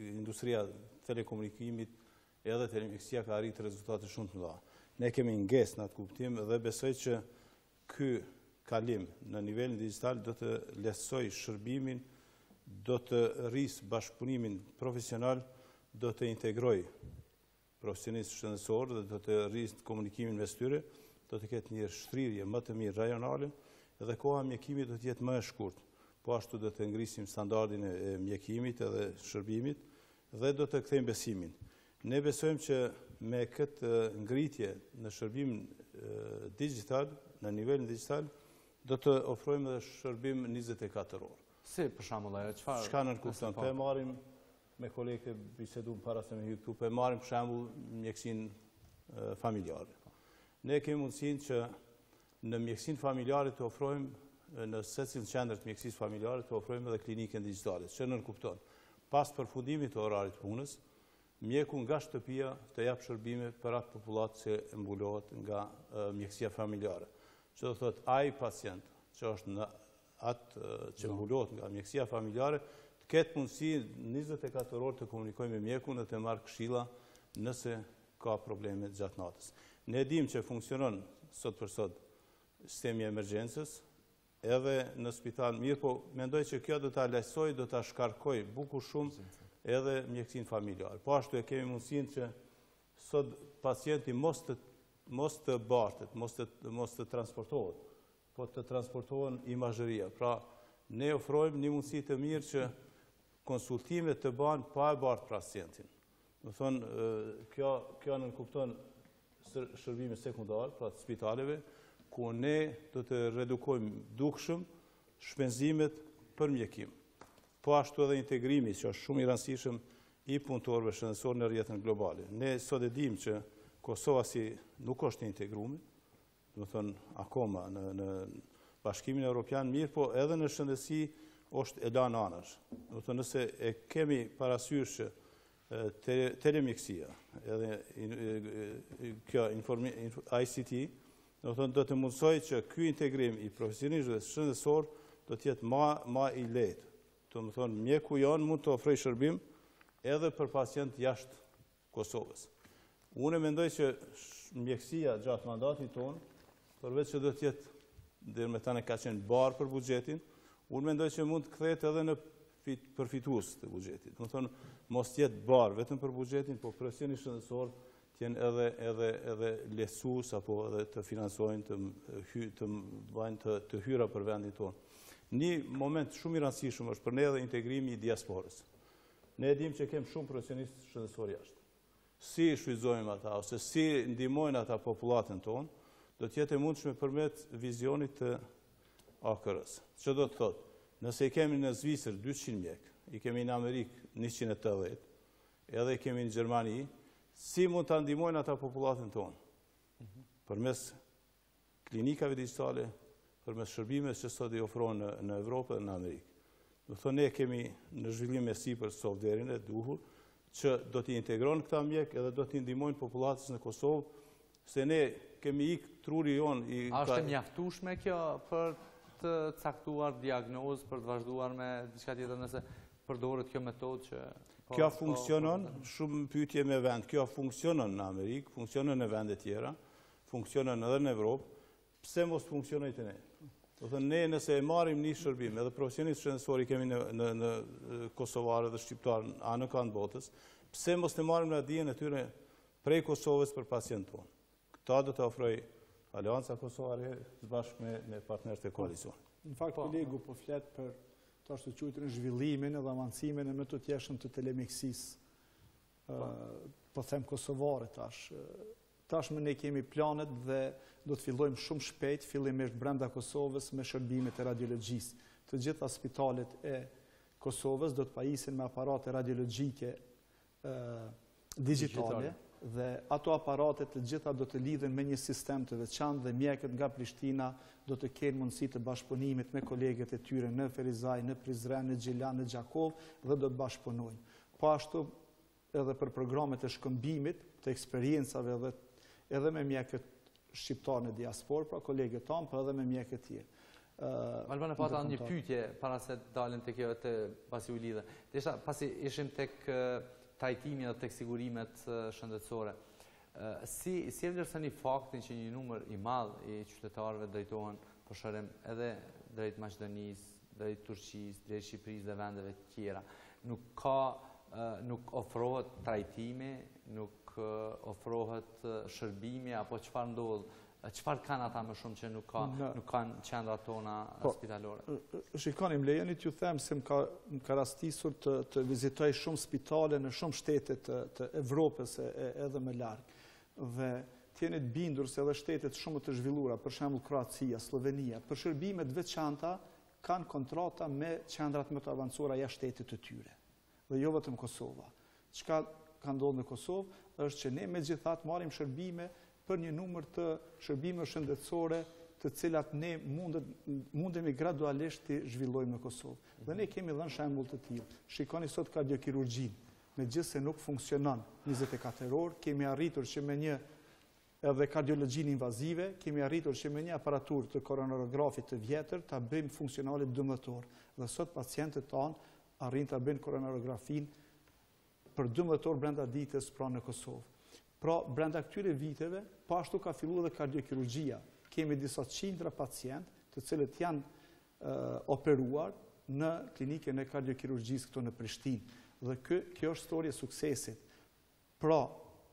industria telekomunikimit edhe telemjekësia ka arritur rezultate shumë të mëdha. Ne kemi ngesë në atë kuptim dhe besoj që ky kalim në nivelin digital do të lehtësojë shërbimin, do të rrisë bashkëpunimin profesional, do të integrojë profesionistë shëndetësor dhe do të rrisë komunikimin mes tyre, do të ketë një shtrirje më të mirë rajonale dhe koha mjekimit do të jetë më e shkurtë. Po ashtu do të ngrisim standardin e mjekimit edhe shërbimit dhe do të kthejmë besimin. Ne besojmë që me këtë ngritje në shërbimin digital, në nivelin digital, do të ofrojmë edhe shërbim 24 orë. Si për shembull ajo çfarë? Çka nënkupton? Po e marrim me kolegë biseduam para se me këtu, po e marrim për shembull mjekësinë familjare. Ne kemi mundësinë që në mjekësinë familjare të ofrojmë në secilën qendër të mjekësisë familjare të ofrojmë edhe klinikën digjitale, që nënkupton. Pas përfundimit të orarit punës, mjeku nga shtëpia të jap shërbime për atë popullat që mbulohet nga mjekësia familjare. Që do thotë ai pacient që është në atë që mbulohet nga mjekësia familjare, të ketë mundësi 24 orë të komunikojë me mjekun dhe të marrë këshilla nëse ka probleme gjatë natës. Ne dim që funksionon sot për sot sistemi i emergjencës, edhe në spital mirë, po mendoj që kjo do ta lehtësoj, do ta shkarkoj bukur shumë edhe mjekësinë familjare. Po ashtu e kemi mundësinë që sot pacienti mos të bartet, mos të transportohet, po të transportohen imazhëria. Pra ne ofrojmë një mundësi të mirë që konsultime të banë pa e bartë pacientin. Më thonë, kjo nënkupton shërbime sekundar, pra të spitaleve, ku ne do të redukojmë dukshëm shpenzimet për mjekim. Po ashtu edhe integrimi, që është shumë i rëndësishëm i punëtorëve shëndetësor në rrjetën globale. Ne sot e dim që Kosova si nuk është integruar, do të thonë akoma në Bashkimin Evropian, mirë, po edhe në shëndetësi është e lanë anash. Do të thonë nëse e kemi parasysh që telemiksia, edhe kjo ICT, do të thonë do të mundsoj që ky integrim i profesionistëve shëndetësor do të jetë më i lehtë. Do të thonë mjeku jon mund të ofrojë shërbim edhe për pacient jashtë Kosovës. Unë mendoj që mjekësia gjatë mandatit tonë, përveç që do të jetë deri me tani ka qenë barë për buxhetin, unë mendoj që mund të kthehet edhe në përfitues të buxhetit. Do të thonë mos jetë barë vetëm për buxhetin, po profesioni shëndetësor të jenë edhe lehtësues apo edhe të financojnë të bëjnë të hyra për vendin tonë. Një moment shumë i rëndësishëm është për ne edhe integrimi i diasporës. Ne e dim që kemë shumë profesionistë shëndetësor jashtë. Si shfrytëzojmë ata ose si ndihmojnë ata popullatën tonë, do të jetë e mundshme përmet vizionit të AKR-së. Që do të thotë, nëse i kemi në Zvicër 200 mjek, i kemi në Amerikë 180, edhe i kemi në Gjermani, si mund të ndihmojnë ata popullatën tonë? Përmes klinikave digitale, përmes shërbimeve që sot i ofrohen në Evropë dhe në Amerikë. Do të thonë, ne kemi në zhvillim e sipër softverin e duhur, që do t'i integron këta mjek edhe do t'i ndihmojnë popullatës në Kosovë, se ne kemi ikë truri jonë. A është e mjaftueshme kjo për të caktuar diagnozë, për të vazhduar me diçka tjetër nëse përdoret kjo metodë që... Kjo funksionon, shumë pyetje me vend, kjo funksionon në Amerikë, funksionon në vende tjera, funksionon edhe në Evropë, pse mos funksionoj të ne? Do thënë, ne nëse e marim një shërbim, edhe profesionistë shëndetësor i kemi në Kosovarë dhe Shqiptarë anë kanë botës, pse mos të marim në dijen e tyre prej Kosovës për pacient tonë? Këta do të ofroj Alianca Kosovare bashkë me partnerët e koalicionit. Në fakt, kolegu po flet për të ashtu quajtur zhvillimin edhe avancimin e metodëshëm të telemikësisë, po them kosovare tash. Tashmë ne kemi planet dhe do të fillojmë shumë shpejt, fillimisht brenda Kosovës me shërbimet e radiologjisë. Të gjitha spitalet e Kosovës do të pajisin me aparate radiologjike digjitale dhe ato aparate të gjitha do të lidhen me një sistem të veçantë dhe mjekët nga Prishtina do të kenë mundësi të bashkëpunimit me kolegët e tyre në Ferizaj, në Prizren, në Gjilan, në Gjakov dhe do të bashkëpunojnë. Po ashtu edhe për programet e shkëmbimit, të eksperiencave edhe me mjekët shqiptarë në diasporë, pra kolegët tanë, po edhe me mjekët tjerë. Albana, pata një pyetje para se dalin të kjo të pasi u lidhe. Pasi ishim tek trajtimi dhe tek sigurimet shëndetësore. Si e vlerësoni faktin që një numër i madh i qytetarëve drejtohen për shërim edhe drejt Maqedonisë, drejt Turqisë, drejt Shqipërisë dhe vendeve të tjera? Nuk ofrohet trajtimi, nuk ofrohet shërbimi, apo çfarë ndodh? Çfarë kanë ata më shumë që nuk kanë qendrat tona spitalore? Shikoni, më lejoni t'ju them se më ka rastisur të vizitoj shumë spitale në shumë shtete të Evropës edhe më larg. Dhe t'jeni të bindur se edhe shtetet shumë të zhvilluara, për shembull Kroacia, Slovenia, për shërbimet veçanta kanë kontrata me qendrat më të avancuara jashtë shtetit të tyre. Dhe jo vetëm Kosova. Çka ka ndodhur në Kosovë është që ne megjithatë marrim shërbime për një numër të shërbime shëndetësore të cilat ne mundemi gradualisht të zhvillojmë në Kosovë. Dhe ne kemi dhënë shembull të tillë. Shikoni sot kardiokirurgjinë, megjithëse nuk funksionon 24 orë, kemi arritur që me një edhe kardiologjinë invazive, kemi arritur që me një aparaturë të koronarografit të vjetër ta bëjmë funksionale 12 orë. Dhe sot pacientët tanë arrin ta bëjnë koronarografinë për 12 orë brenda ditës pra në Kosovë. Pra, brenda këtyre viteve, po ashtu ka filluar edhe kardiokirurgjia. Kemi disa qindra pacient të cilët janë operuar në klinikën e kardiokirurgjisë këtu në Prishtinë. Dhe kjo është storje e suksesit. Pra,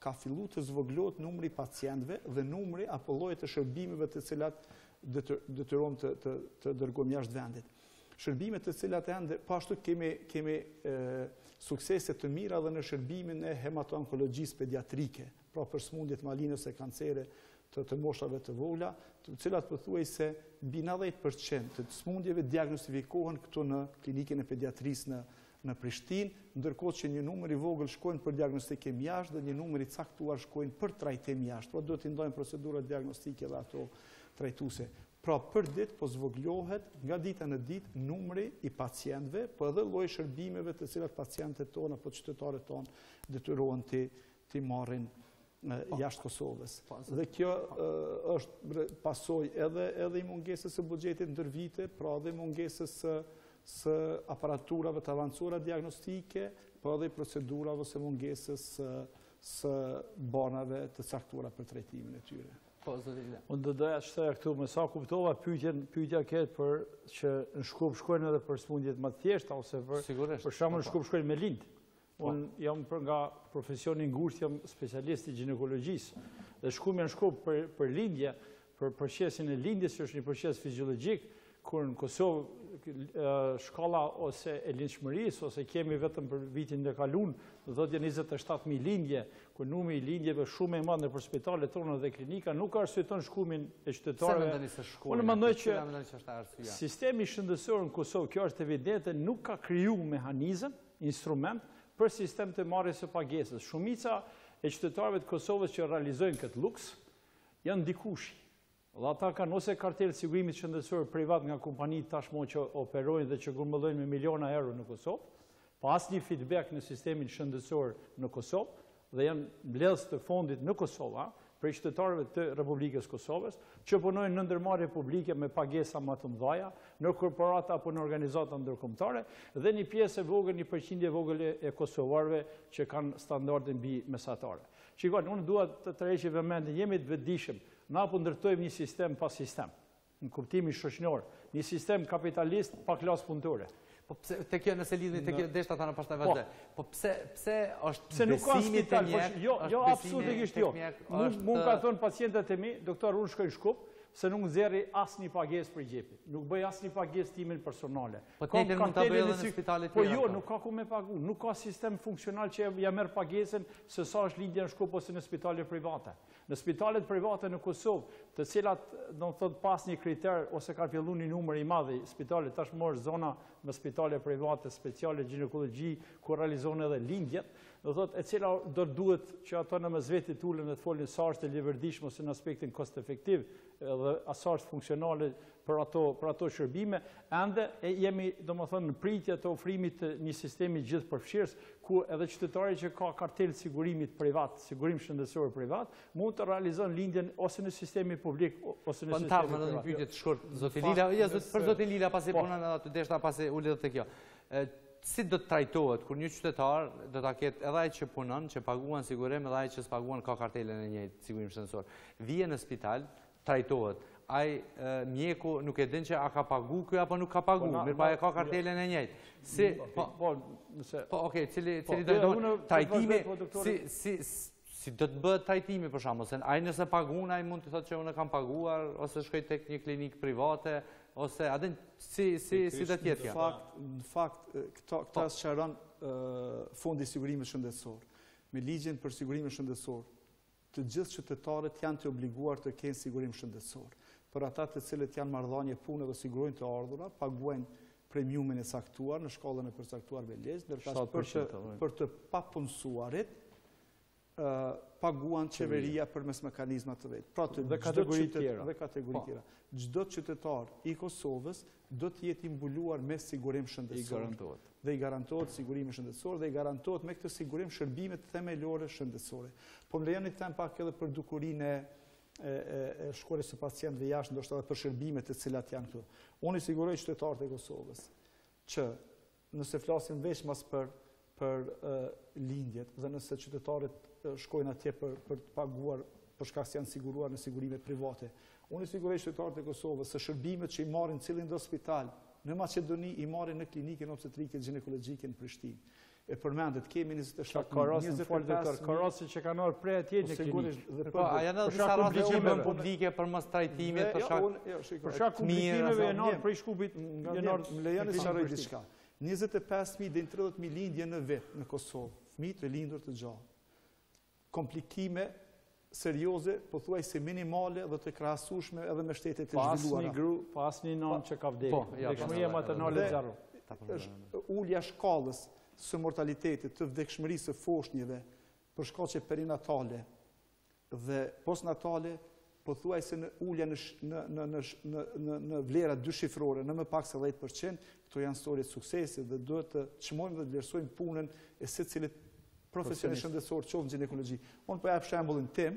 ka filluar të zvoglohet numri i pacientëve dhe numri apo llojet e shërbimeve të cilat detyrojmë të dërgojmë jashtë vendit. shërbimet të cilat ende, pashtu kemi suksese të mira dhe në shërbimin e hemato-onkologjisë pediatrike, pra për smundjet maline ose kancere të moshave të vogla, të cilat pothuaj se mbi 90% të smundjeve diagnostifikohen këtu në klinikën e pediatrisë në Prishtinë, ndërkohë që një numër i vogël shkojnë për diagnostikim jashtë dhe një numër i caktuar shkojnë për trajtim jashtë. Pra duhet të ndojnë procedura diagnostike dhe ato trajtuese. Pra për ditë po zvoglohet nga dita në ditë numri i pacientëve, po edhe lloji shërbimeve të cilat pacientët tonë apo qytetarët tonë detyrohen të marrin jashtë Kosovës. Dhe kjo është pasojë edhe i mungesës së buxhetit ndër vite, pra edhe mungesës së aparaturave të avancuara diagnostike, po edhe procedurave ose mungesës së banave të caktuara për trajtimin e tyre. Unë do doja të shtoja këtu, me sa kuptova pyetja ketë për që në Shkup shkojnë edhe për smundjet më të thjeshta ose për shembull në Shkup shkojnë me lindë. Unë jam nga profesioni ngushtë, jam specialist i ginekologjisë. Dhe shkumi në Shkup për lindje, për procesin e lindjes, që është një proces fiziologjik, kur në Kosovë shkalla ose e lindshmërisë, ose kemi vetëm për vitin e kaluar, do thotë 27.000 lindje, kur numri i lindjeve shumë i madh nëpër spitalet tona dhe klinika nuk arsyeton shkumin e qytetarëve. Unë mendoj që sistemi shëndetësor në Kosovë, kjo është evidente, nuk ka krijuar mehanizëm, instrument për sistem të marrjes së pagesës. Shumica e qytetarëve të Kosovës që realizojnë këtë luks janë dikushi. Dhe ata kanë ose kartel sigurimit shëndetësor privat nga kompanitë tashmë që operojnë dhe që grumbullojnë me miliona euro në Kosovë, pa asnjë feedback në sistemin shëndetësor në Kosovë dhe janë mbledhës të fondit në Kosovë, për qytetarëve të Republikës Kosovës, që punojnë në ndërmarrje publike me pagesa më të mëdha, në korporata apo në organizata ndërkombëtare, dhe një pjesë e vogël, një përqindje e vogël e kosovarëve që kanë standarde mbi mesatare. Shikoni, unë dua të tërheqë vëmendjen, jemi të vetëdijshëm. Na po ndërtojmë një sistem pa sistem, në kuptimin shoqëror, një sistem kapitalist pa klasë punëtore. Po pse te kjo nëse lidhni te kjo deshta tani pastaj vazhdoj. Po pse është nuk ka spital, jo absolutisht jo. Mund ka thënë pacientët e mi, doktor, unë shkoj në Shkup, se nuk nxjerri asnjë pagesë për gjepin. Nuk bëj asnjë pagesë timin personale. Po tjetër mund ta bëjë edhe në spitalet tjera. Po jo, nuk ka ku me pagu, nuk ka sistem funksional që ja merr pagesën se sa është lindja në Shkup ose në spitale private. Në spitalet private në Kosovë, të cilat do të thotë pas një kriter ose ka filluar një numër i madh spitale, tashmë është zona me spitale private speciale ginekologji ku realizohen edhe lindjet, do thotë e cila do duhet që ato në mes vetit ulen dhe të folin sa është e leverdishme ose në aspektin kost efektiv dhe sa është funksionale për ato shërbime, ende jemi domethënë në pritje të ofrimit të një sistemi gjithë përfshirës ku edhe qytetari që ka kartel sigurimit privat, sigurim shëndetësor privat, mund të realizon lindjen ose në sistemi publik ose në sistemi privat. Po në një pyetje të shkurt, zoti Lila, për zotin Lila pasi punon aty deshta pasi ulë te kjo. Si do të trajtohet kur një qytetar do ta ketë edhe ai që punon, që paguan sigurim, edhe ai që s'paguan ka kartelin e njëjtë sigurim shëndetësor. Vije në spital, trajtohet. Ai mjeku nuk e din që a ka pagu ky apo nuk ka pagu, mirë pa e ka kartelin e njëjtë. Si okay, cili do të thonë trajtimi si do të bëhet trajtimi për shembull, se ai nëse pagun ai mund të thotë që unë kam paguar ose shkoj tek një klinikë private ose a din si do të jetë kjo. Në fakt këta sqaron Fondi i Sigurimit Shëndetësor. Me ligjin për sigurimin shëndetësor, të gjithë qytetarët janë të obliguar të kenë sigurim shëndetësor. Për ata të cilët janë marrëdhënie pune dhe sigurojnë të ardhura, paguajnë premiumin e caktuar në shkallën e përcaktuar me legj, ndërsa për të papunësuarit paguan qeveria përmes mekanizmat të vet. Pra dhe kategori tjera. Çdo qytetar i Kosovës do të jetë i mbuluar me sigurim shëndetësor. Dhe i garantohet sigurimi shëndetësor dhe i garantohet me këtë sigurim shërbimet themelore shëndetësore. Po më lejoni të them pak edhe për dukurinë e shkollës së pacientëve jashtë, ndoshta edhe për shërbimet të cilat janë këtu. Unë i siguroj qytetarët e Kosovës që nëse flasim vetëm për lindjet dhe nëse qytetarët shkojnë atje për të paguar për shkak se janë siguruar në sigurime private. Unë i siguroj qytetarët e Kosovës se shërbimet që i marrin cilin do spital në Maqedoni i marrin në klinikën obstetrike ginekologjike në Prishtinë. E përmendet, kemi 27 karosë që kanë orë prej atje në klinikë. A janë edhe disa raste që bën publike për mos trajtimit, për shkak komplikimeve e nërë prej shkupit. Më lejoni të sharoj diçka. 25.000 deri 30.000 lindje në vit në Kosovë, fëmijë të lindur të gjallë. Komplikime serioze, pothuajse minimale dhe të krahasueshme edhe me shtetet e zhvilluara. Pas një non që ka vdekur. Vdekshmëria maternale zero. Ulja shkallës së mortalitetit të vdekshmërisë së foshnjeve për shkaqe perinatale dhe postnatale, pothuajse në ulja në vlera dyshifrore, në më pak se 10%, këto janë storie të suksesit dhe duhet të çmojmë dhe të vlerësojmë punën e secilit profesionist shëndetësor, qoftë në ginekologji. Unë po jap shembullin tim,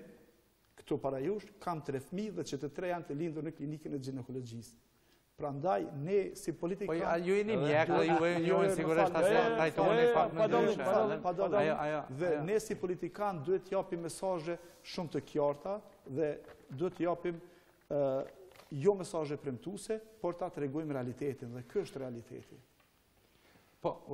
këtu para jush, kam 3 fëmijë dhe që të 3 janë të lindur në klinikën e ginekologjisë. Prandaj, ne si politikanë... Po, ju jeni mjek dhe ju sigurisht asë trajtoni pak në ndryshe. Dhe ne si politikanë duhet japim mesazhe shumë të qarta dhe duhet japim jo mesazhe premtuese, por ta tregojmë realitetin dhe ky është realiteti. Po,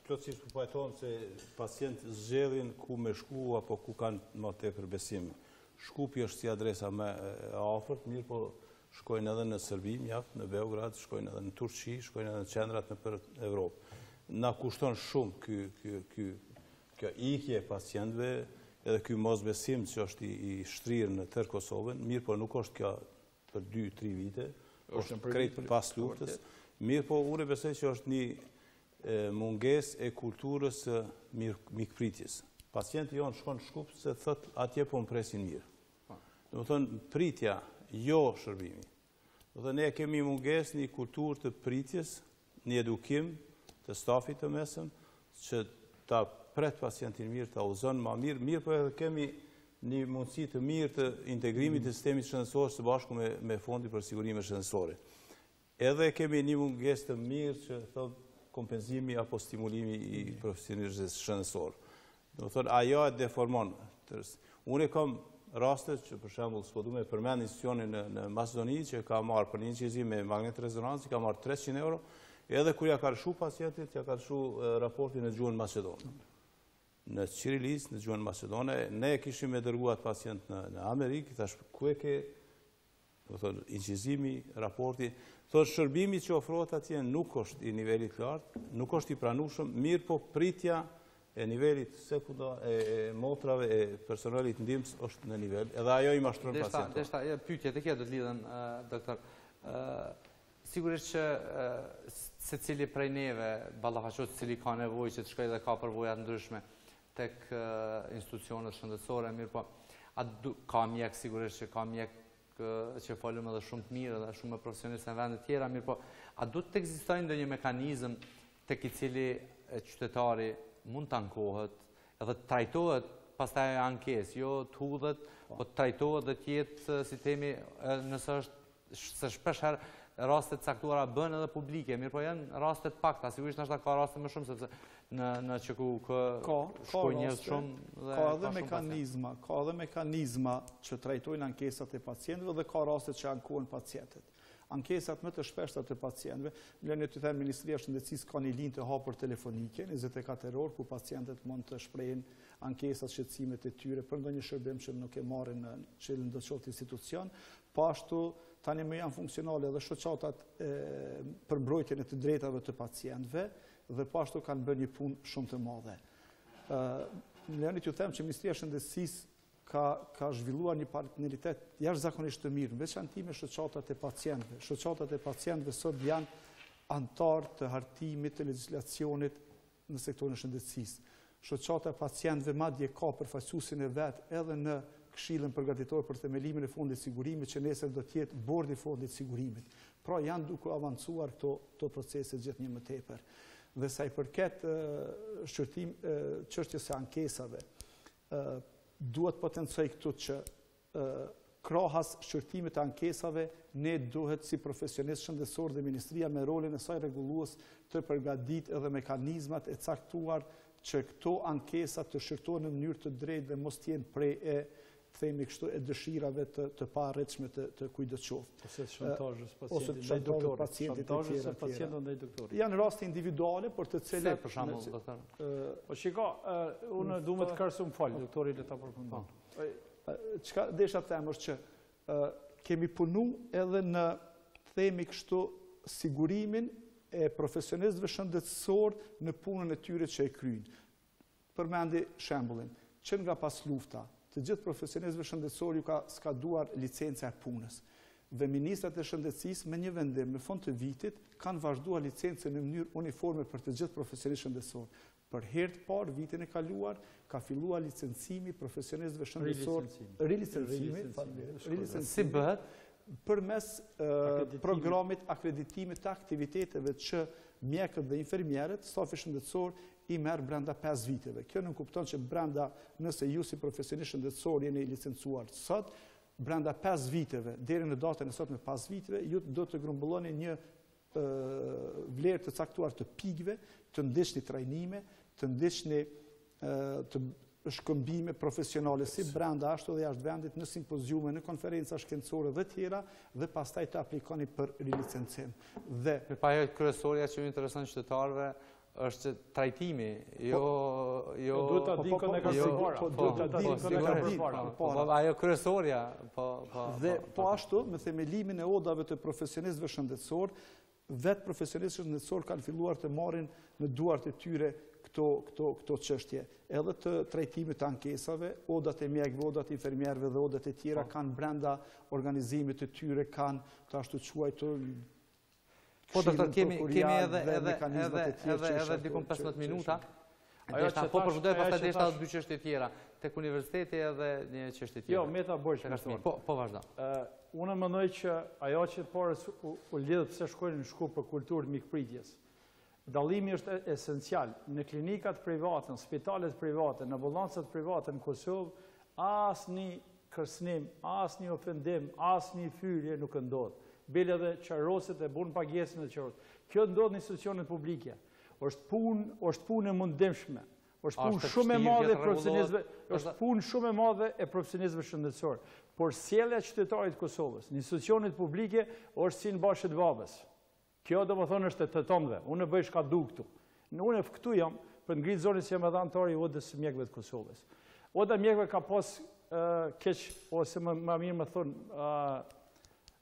plotësisht ku pajtohen se pacientë zgjedhin ku me shku apo ku kanë më tepër besim. Shkupi është si adresa më e afërt, mirë po shkojnë edhe në Serbi, mjaft, në Beograd, shkojnë edhe në Turqi, shkojnë edhe në qendrat në për Evropë. Na kushton shumë kjo ikje e pacientëve, edhe ky mosbesim që është i shtrirë në tërë Kosovën, mirë po nuk është kjo për 2-3 vite, është krejt pas luftës, mirë po unë besoj që është një mungesë e kulturës së mikpritjes. Pacienti jonë shkon shkup se thot atje po më presin mirë. Do të thonë pritja jo shërbimi. Dhe ne kemi mungesë një kulturë të pritjes, një edukim të stafit të mesëm, që ta pret pacientin mirë, ta uzon ma mirë, mirë po edhe kemi një mundësi të mirë të integrimit të sistemit shëndetësor së bashku me fondi për sigurime shëndetësore. Edhe kemi një mungesë të mirë që thot kompenzimi apo stimulimi i profesionizmit shëndetësor. Do thonë ajo e deformon. Unë kam rastet që për shembull s'po du me përmend institucionin në Macedoni që ka marrë për një incizim me magnet rezonanci, ka marrë 300 euro, edhe kur ja ka lëshu pacientit, ja ka lëshu raportin në gjuhën macedone. Në Çirilis, në gjuhën macedone, ne kishim e dërguat pacient në Amerikë, tash ku e ke, do thonë, incizimi, raporti, thonë shërbimi që ofrohet atje nuk është i nivelit lartë, nuk është i pranueshëm, mirë po pritja e nivelit sekunda, e motrave, e personalit ndihmës është në nivel, edhe ajo i mashtron pacientët. Deshta, pyetjet e kjo do të lidhen, doktor. Sigurisht që secili prej neve ballafaqohet se cili ka nevojë që të shkojë dhe ka përvoja të ndryshme tek institucionet shëndetësore, mirë po, ka mjek sigurisht që ka mjek që folëm edhe shumë të mirë dhe shumë profesionistë në vende tjera, mirë po, a du të ekzistojë ndonjë mekanizëm tek i cili qytetari mund të ankohet, edhe të trajtohet pastaj ankesë, jo të hudhet, po të trajtohet dhe tjetë si temi nëse është se shpeshherë rastet caktuara bën edhe publike, mirë po janë rastet pakta, sigurisht nështë ka rastet më shumë, sepse në që ku shkoj njërës shumë ka edhe mekanizma që trajtojnë ankesat e pacientëve dhe ka rastet që ankohen pacientët. Ankesat më të shpeshta të pacientëve, lënë të them Ministria e Shëndetësisë ka një linjë të hapur telefonike, 24 orë, ku pacientët mund të shprehin ankesat, shqetësimet e tyre për ndonjë shërbim që nuk e marrin në çelën do qoftë institucion, po ashtu tani më janë funksionale edhe shoqatat për mbrojtjen e të drejtave të pacientëve dhe po ashtu kanë bërë një punë shumë të madhe. Lënë të them që Ministria e Shëndetësisë ka zhvilluar një partneritet jashtëzakonisht të mirë, në veçanti me shoqatat e pacientëve. Shoqatat e pacientëve sot janë antar të hartimit të legjislacionit në sektorin e shëndetësisë. Shoqata e pacientëve madje ka përfaqësuesin e vet edhe në Këshillin përgatitor për themelimin e fondit sigurimit që nesër do të jetë bordi i fondit sigurimit. Pra janë duke avancuar këto procese gjithnjë më tepër. Dhe sa i përket çështjes së ankesave, duhet potencoj këtu që krahas shqyrtimit të ankesave, ne duhet si profesionist shëndetësor dhe Ministria me rolin e saj rregullues të përgatit edhe mekanizmat e caktuar që këto ankesat të shqyrtohen në mënyrë të drejtë dhe mos t'jenë prej themi kështu, e dëshirave të parritshme të kujt do të qoftë. Ose shantazhës pacientit e tjera. ndaj doktorit. Janë raste individuale, për të cilat... për shembull, doktor. Po shiko, unë duhet të kërsu më falë, doktori le ta përfundon. Çka desha të them është që kemi punu edhe në themi kështu sigurimin e profesionistëve shëndetësor në punën e tyre që e kryjnë. Përmendi shembullin, që nga pas lufta, të gjithë profesionistëve shëndetësor ju ka skaduar licenca e punës. Dhe ministrat e shëndetësisë me një vendim në fund të vitit kanë vazhduar licencën në mënyrë uniforme për të gjithë profesionistë shëndetësor. Për herë të parë vitin e kaluar ka filluar licencimi profesionistëve shëndetësor, rilicencimi. Si bëhet? Përmes programit akreditimit të aktiviteteve që mjekët dhe infermierët, stafi shëndetësor i merr brenda 5 viteve. Kjo nuk kupton që brenda, nëse ju si profesionist shëndetësor jeni licencuar sot, brenda 5 viteve, deri në datën e sotme 5 viteve, ju do të grumbulloni një vlerë të caktuar të pikëve, të ndiqni trajnime, të ndiqni të shkëmbime profesionale si brenda ashtu dhe jashtë vendit në simpoziume, në konferenca shkencore dhe tjera, dhe pastaj të aplikoni për rilicencim. Dhe pa ajo kryesorja që më intereson qytetarëve është trajtimi, jo duhet ta dinë kënd e ka përpara. Duhet ta dinë kënd e ka përpara. Ajo kryesorja, Dhe po ashtu, me themelimin e odave të profesionistëve shëndetësor, vetë profesionistët shëndetësor kanë filluar të marrin në duart e tyre këto çështje. Edhe të trajtimit të ankesave, odat e mjekëve, odat e infermierëve dhe odat e tjera kanë brenda organizimit të tyre, kanë të ashtu quajtur. Po doktor, kemi edhe dikun 15 minuta. Po përshëndet, pastaj deshta dy çështje tjera, tek universiteti edhe një çështje tjetër. Jo, me ta bëj. Po vazhdo. Unë mendoj që ajo që parë u lidhet pse shkojnë në shkollë për kulturë mikpritjes. Dallimi është esencial. Në klinikat private, në spitalet private, në ambulancat private në Kosovë, asnjë kërcënim, asnjë ofendim, asnjë fyrje nuk ndodh. Bile edhe qarroset e bën pagesën e qarroset. Kjo ndodh në institucionet publike. Është punë e mundimshme. Është punë shumë e madhe e profesionistëve, është punë shumë e madhe e profesionistëve shëndetësor. Por sjellja e qytetarit të Kosovës në institucionet publike është si në bashkët babës. Kjo do më thonë është të tëmëve, unë e bëj shka du këtu. Unë e këtu jam për ngritë zonën si jam edhe antari odës mjekëve të Kosovës. Oda mjekëve ka pas keq, ose më mirë më thonë,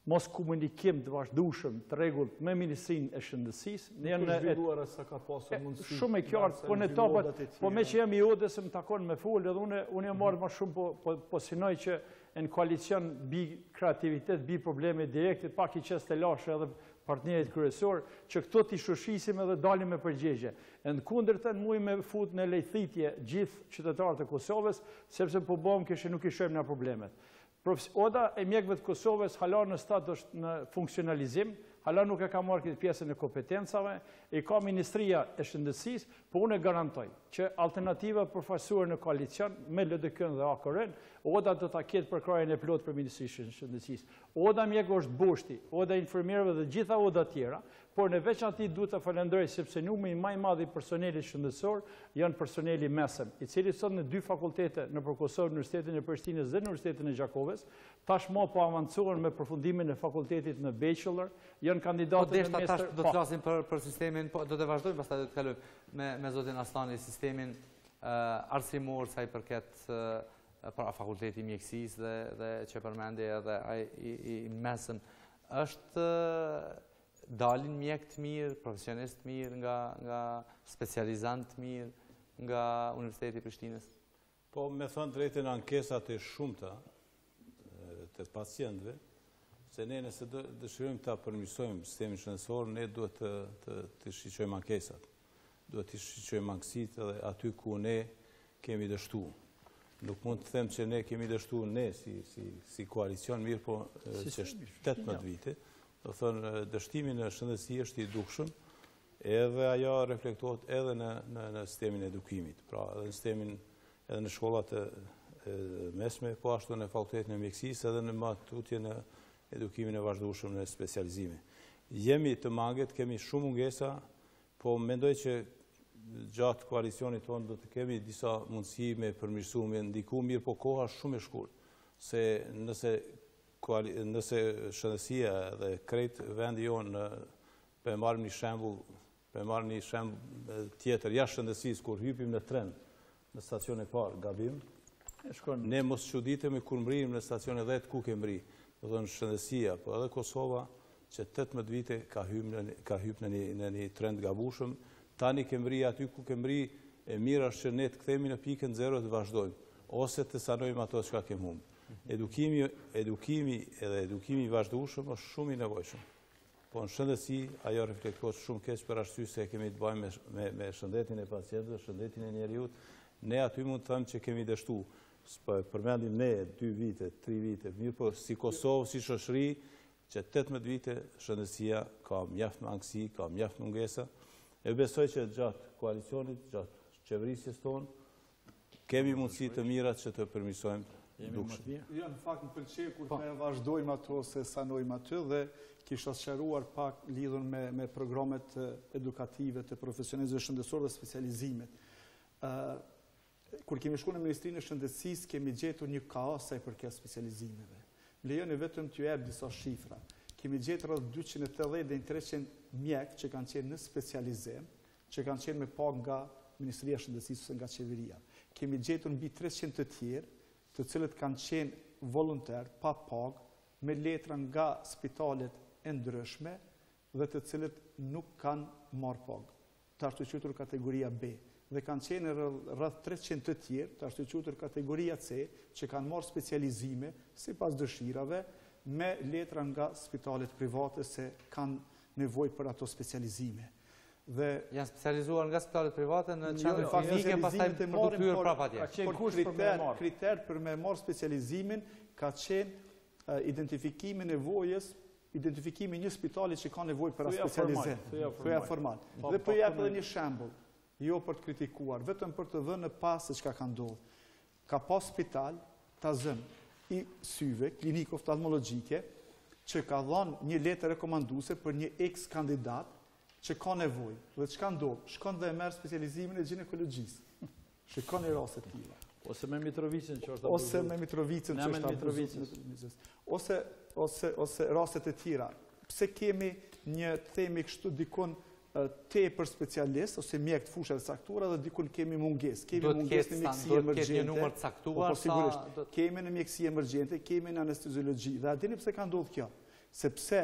mos komunikim të vazhdueshëm të rregullt me Ministrinë e Shëndetësisë. Ne janë zhvilluar sa ka pasur mundësi. Shumë e qartë, po në topat, po me që jam i odës më takon me fol, edhe unë jam marrë më shumë po synoj që në koalicion bi kreativitet, bi probleme direkte, pak i qes të lashe edhe partnerit kryesor, që këto t'i shushisim edhe dalim me përgjegje. Në kundërtën muj me fut në lejthitje gjithë qytetarët e Kosovës, sepse po bom kështë nuk i shojmë në problemet. Oda e mjekëve të Kosovës hala në stat është në funksionalizim, hala nuk e ka marrë këtë pjesën e kompetencave, i ka Ministria e Shëndetësisë, po unë e garantoj që alternativa përfaqësuar në koalicion me LDK dhe AKR-n, oda do ta ketë përkrajën e plot për Ministrinë e Shëndetësisë. Oda mjekëve është boshti, oda infermierëve dhe gjitha oda tjera, por në veçantë duhet të falenderoj sepse numri më i madh i personelit shëndetësor janë personeli mesëm, i cili sot në 2 fakultete nëpër Kosovë, Universitetin e Prishtinës dhe Universitetin e Gjakovës, tashmë po avancuan me përfundimin e fakultetit në bachelor, janë kandidatë në master. Do të flasim për sistemin, do të vazhdojmë, pastaj do të kalojmë me zotin Aslani sistemin arsimor sa i përket para fakulteti mjekësisë dhe që përmendi edhe ai i mesëm. Është dalin mjek të mirë, profesionist të mirë, nga specializant të mirë, nga Universiteti i Prishtinës? Po, me thënë drejtën ankesat e shumëta të pacientëve, se ne nëse dëshirojmë ta përmirësojmë sistemin shëndetësor, ne duhet të shiqojmë ankesat. Duhet të shiqojmë ankësit edhe aty ku ne kemi dështu. Nuk mund të them që ne kemi dështu ne si koalicion mirë, po që është 18 vite. Do thënë, dështimi në shëndetësi është i dukshëm, edhe ajo reflektohet edhe në sistemin e edukimit. Pra, edhe në shkollat mesme, po ashtu në fakultetin e mjekësisë, edhe në matutje në edukimin e vazhdueshëm në specializime. Jemi të manget, kemi shumë mungesa, po mendoj që gjatë koalicionit tonë do të kemi disa mundësi me përmirësu, me ndiku mirë, po koha shumë e shkurt. se nëse shëndetësia dhe krejt vendi jonë për marrë një shembull tjetër jashtë shëndetësisë, kur hypim në tren në stacion e parë gabim, ne mos çuditemi kur mrinim në stacion e 10 ku ke mri. Do thonë shëndetësia, po edhe Kosova që 18 vite ka hyrë në një trend gabushëm, tani ke mri aty ku ke mri, e mirë është që ne të kthehemi në pikën 0 të vazhdojmë, ose të sanojmë ato çka kem humbur. Edukimi i vazhdueshëm është shumë i nevojshëm. Po në shëndetësi ajo reflektohet shumë keq për arsye se kemi të bëjmë me shëndetin e pacientëve, shëndetin e njeriut. Ne aty mund të thëmë që kemi dështu, përmendim ne 2 vite, 3 vite, mirë po si Kosovë, si shoqëri, që 18 vite shëndetësia ka mjaft mangësi, ka mjaft mungesa, e besoj që gjatë koalicionit, gjatë qeverisjes tonë, kemi mundësi të mirat që të përmirësojmë dukshëm. Ja, në fakt më pëlqej kur ne vazhdojmë ato se sanojmë aty dhe kisha sqaruar pak lidhur me programet edukative të profesionistëve shëndetësorë dhe specializimet. Kur kemi shkuar në Ministrinë e Shëndetësisë, kemi gjetur një kaos sa i përket specializimeve. Lejoni vetëm t'ju jap disa shifra. Kemi gjetur rreth 280 deri në 300 mjek që kanë qenë në specializim, që kanë qenë me pagë nga Ministria e Shëndetësisë ose nga qeveria. Kemi gjetur mbi 300 të tjerë, të cilët kanë qenë volonter, pa pagë, me letra nga spitalet e ndryshme dhe të cilët nuk kanë marrë pagë. Të ashtu quajtur kategoria B. Dhe kanë qenë rreth 300 të tjerë, të ashtu quajtur kategoria C, që kanë marrë specializime sipas dëshirave me letra nga spitalet private se kanë nevojë për ato specializime. Dhe janë specializuar nga spitalet private në qendra klinike, pastaj për të hyrë prapë atje. Kriter për me marrë specializimin ka qenë identifikimi nevojës, identifikimi një spitali që ka nevojë për specializim. Thuja formal. Dhe po jap edhe një shembull, jo për të kritikuar, vetëm për të dhënë pas se çka ka ndodhur. Ka pas spital Tazëm i syve, klinikë oftalmologjike, që ka dhënë një letër rekomanduese për një ex kandidat që ka nevojë. Dhe çka ndodh? Shkon dhe e merr specializimin e ginekologjisë. Shikoni raste të tilla. Ose me Mitrovicën që është ose me Mitrovicën që është abuzuar. Ose raste të tjera. Pse kemi një themi kështu dikun tepër specialist ose mjek të fushave të caktuara dhe dikun kemi mungesë. Kemi mungesë në mjekësi emergjente. Një numër të caktuar sa kemi në mjekësi emergjente, kemi në anesteziologji. Dhe a dini pse ka ndodhur kjo? Sepse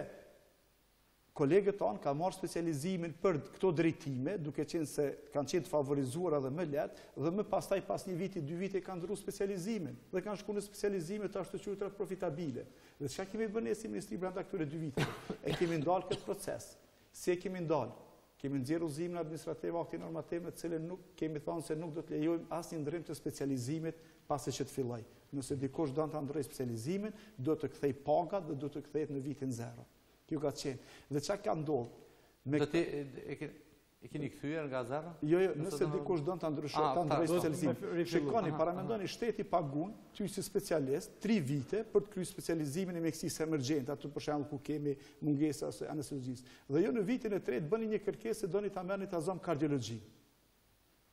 kolegët tanë ka marrë specializimin për këto drejtime, duke qenë se kanë qenë të favorizuara dhe më lehtë, dhe më pastaj pas një viti, 2 vite kanë ndryshuar specializimin dhe kanë shkuar në specializime të ashtu quajtura profitabile. Dhe çka kemi bënë ne si ministri brenda këtyre 2 viteve? E kemi ndalë këtë proces. Si e kemi ndalë? Kemi nxjerrë udhëzimin administrativ, aktin normativ, në cilën nuk kemi thënë se nuk do të lejojmë asnjë ndrim të specializimit pasi që të fillojë. Nëse dikush don ta ndrojë specializimin, do të kthej pagat dhe do të kthehet në vitin 0. Kjo ka qenë. Dhe çka ka ndodhur? E keni kthyer nga 0? Jo, nëse dikush don ta ndrojë specializimin. Shikoni, paramendoni shteti pagun ty si specialist 3 vite për të kryer specializimin e mjekësisë emergjente, aty për shembull ku kemi mungesa ose anesteziologjisë. Dhe jo në vitin e 3 bëni një kërkesë se doni ta merrni ta zëm kardiologji.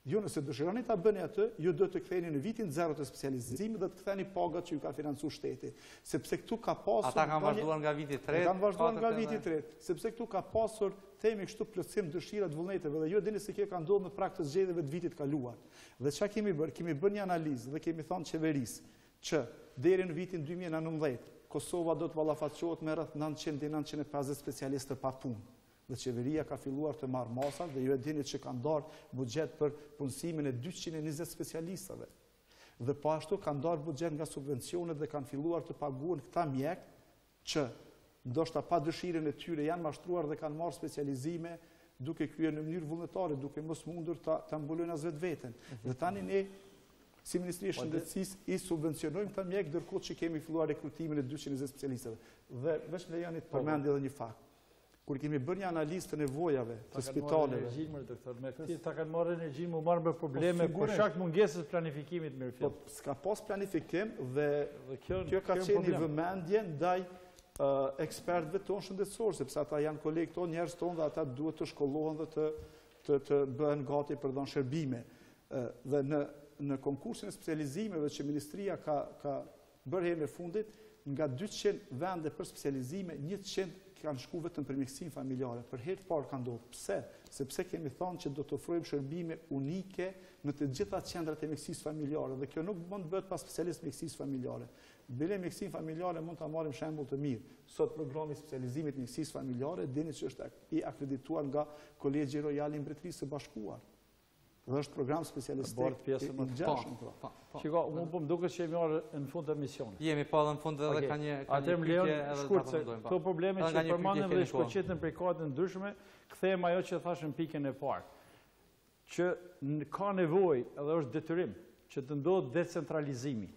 Jo, nëse dëshironi ta bëni atë, ju do të ktheheni në vitin 0 të specializimit dhe të ktheni pagat që ju ka financuar shteti. Sepse këtu ka pasur ata kanë vazhduar nga viti 3. Kanë vazhduar nga viti 3, sepse këtu ka pasur themi kështu plotësim dëshira të vullneteve dhe ju dini se kjo ka ndodhur në prag të zgjedhjeve të vitit kaluar. Dhe çka kemi bërë? Kemi bërë një analizë dhe kemi thënë qeverisë që deri në vitin 2019 Kosova do të ballafaqohet me rreth 900-950 specialistë pa punë. Dhe qeveria ka filluar të marrë masat dhe ju e dini që ka ndarë buxhet për punësimin e 220 specialistëve. Dhe po ashtu ka ndarë buxhet nga subvencionet dhe kanë filluar të paguhen këta mjek që ndoshta pa dëshirën e tyre janë mashtruar dhe kanë marrë specializime duke kryer në mënyrë vullnetare, duke mos mundur ta mbulojnë as vetveten. Dhe tani ne si Ministri e Shëndetësisë i subvencionojmë këta mjek ndërkohë që kemi filluar rekrutimin e 220 specialistëve. Dhe veç lejoni të përmend edhe një fakt. Kur kemi bërë një analizë të nevojave të spitaleve. Ta kanë marrë energjinë, mu marrë me probleme për shkak mungesës planifikimit mirëfillt. Po s'ka pas planifikim dhe kjo ka qenë një vëmendje ndaj ekspertëve tonë shëndetësorë, sepse ata janë kolegë tonë, njerëz tonë dhe ata duhet të shkollohen dhe të bëhen gati për dhënë shërbime. Dhe në konkursin e specializimeve që Ministria ka bërë herën e fundit, nga 200 vende për specializime, 100 kanë shku vetëm për mjekësinë familjare. Për herë të parë ka ndodhur. Pse? Sepse kemi thënë që do të ofrojmë shërbime unike në të gjitha qendrat e mjekësisë familjare dhe kjo nuk mund të bëhet pa specialist mjekësisë familjare. Bile mjekësinë familjare mund ta marrim shembull të mirë. Sot programi i specializimit mjekësisë familjare dini që është i akredituar nga Kolegji Royal i Mbretërisë së Bashkuar. Dhe është program specialistik i ngjashëm. Shiko, unë po më duket që jemi marrë në fund të misionit. Jemi pa dhe në fund edhe ka një pyetje edhe shkurt se këto probleme që përmanden dhe shkoqiten prej kohëve të ndryshme, kthehem ajo që thash në pikën e parë, që ka nevojë edhe është detyrim që të ndodhë decentralizimi.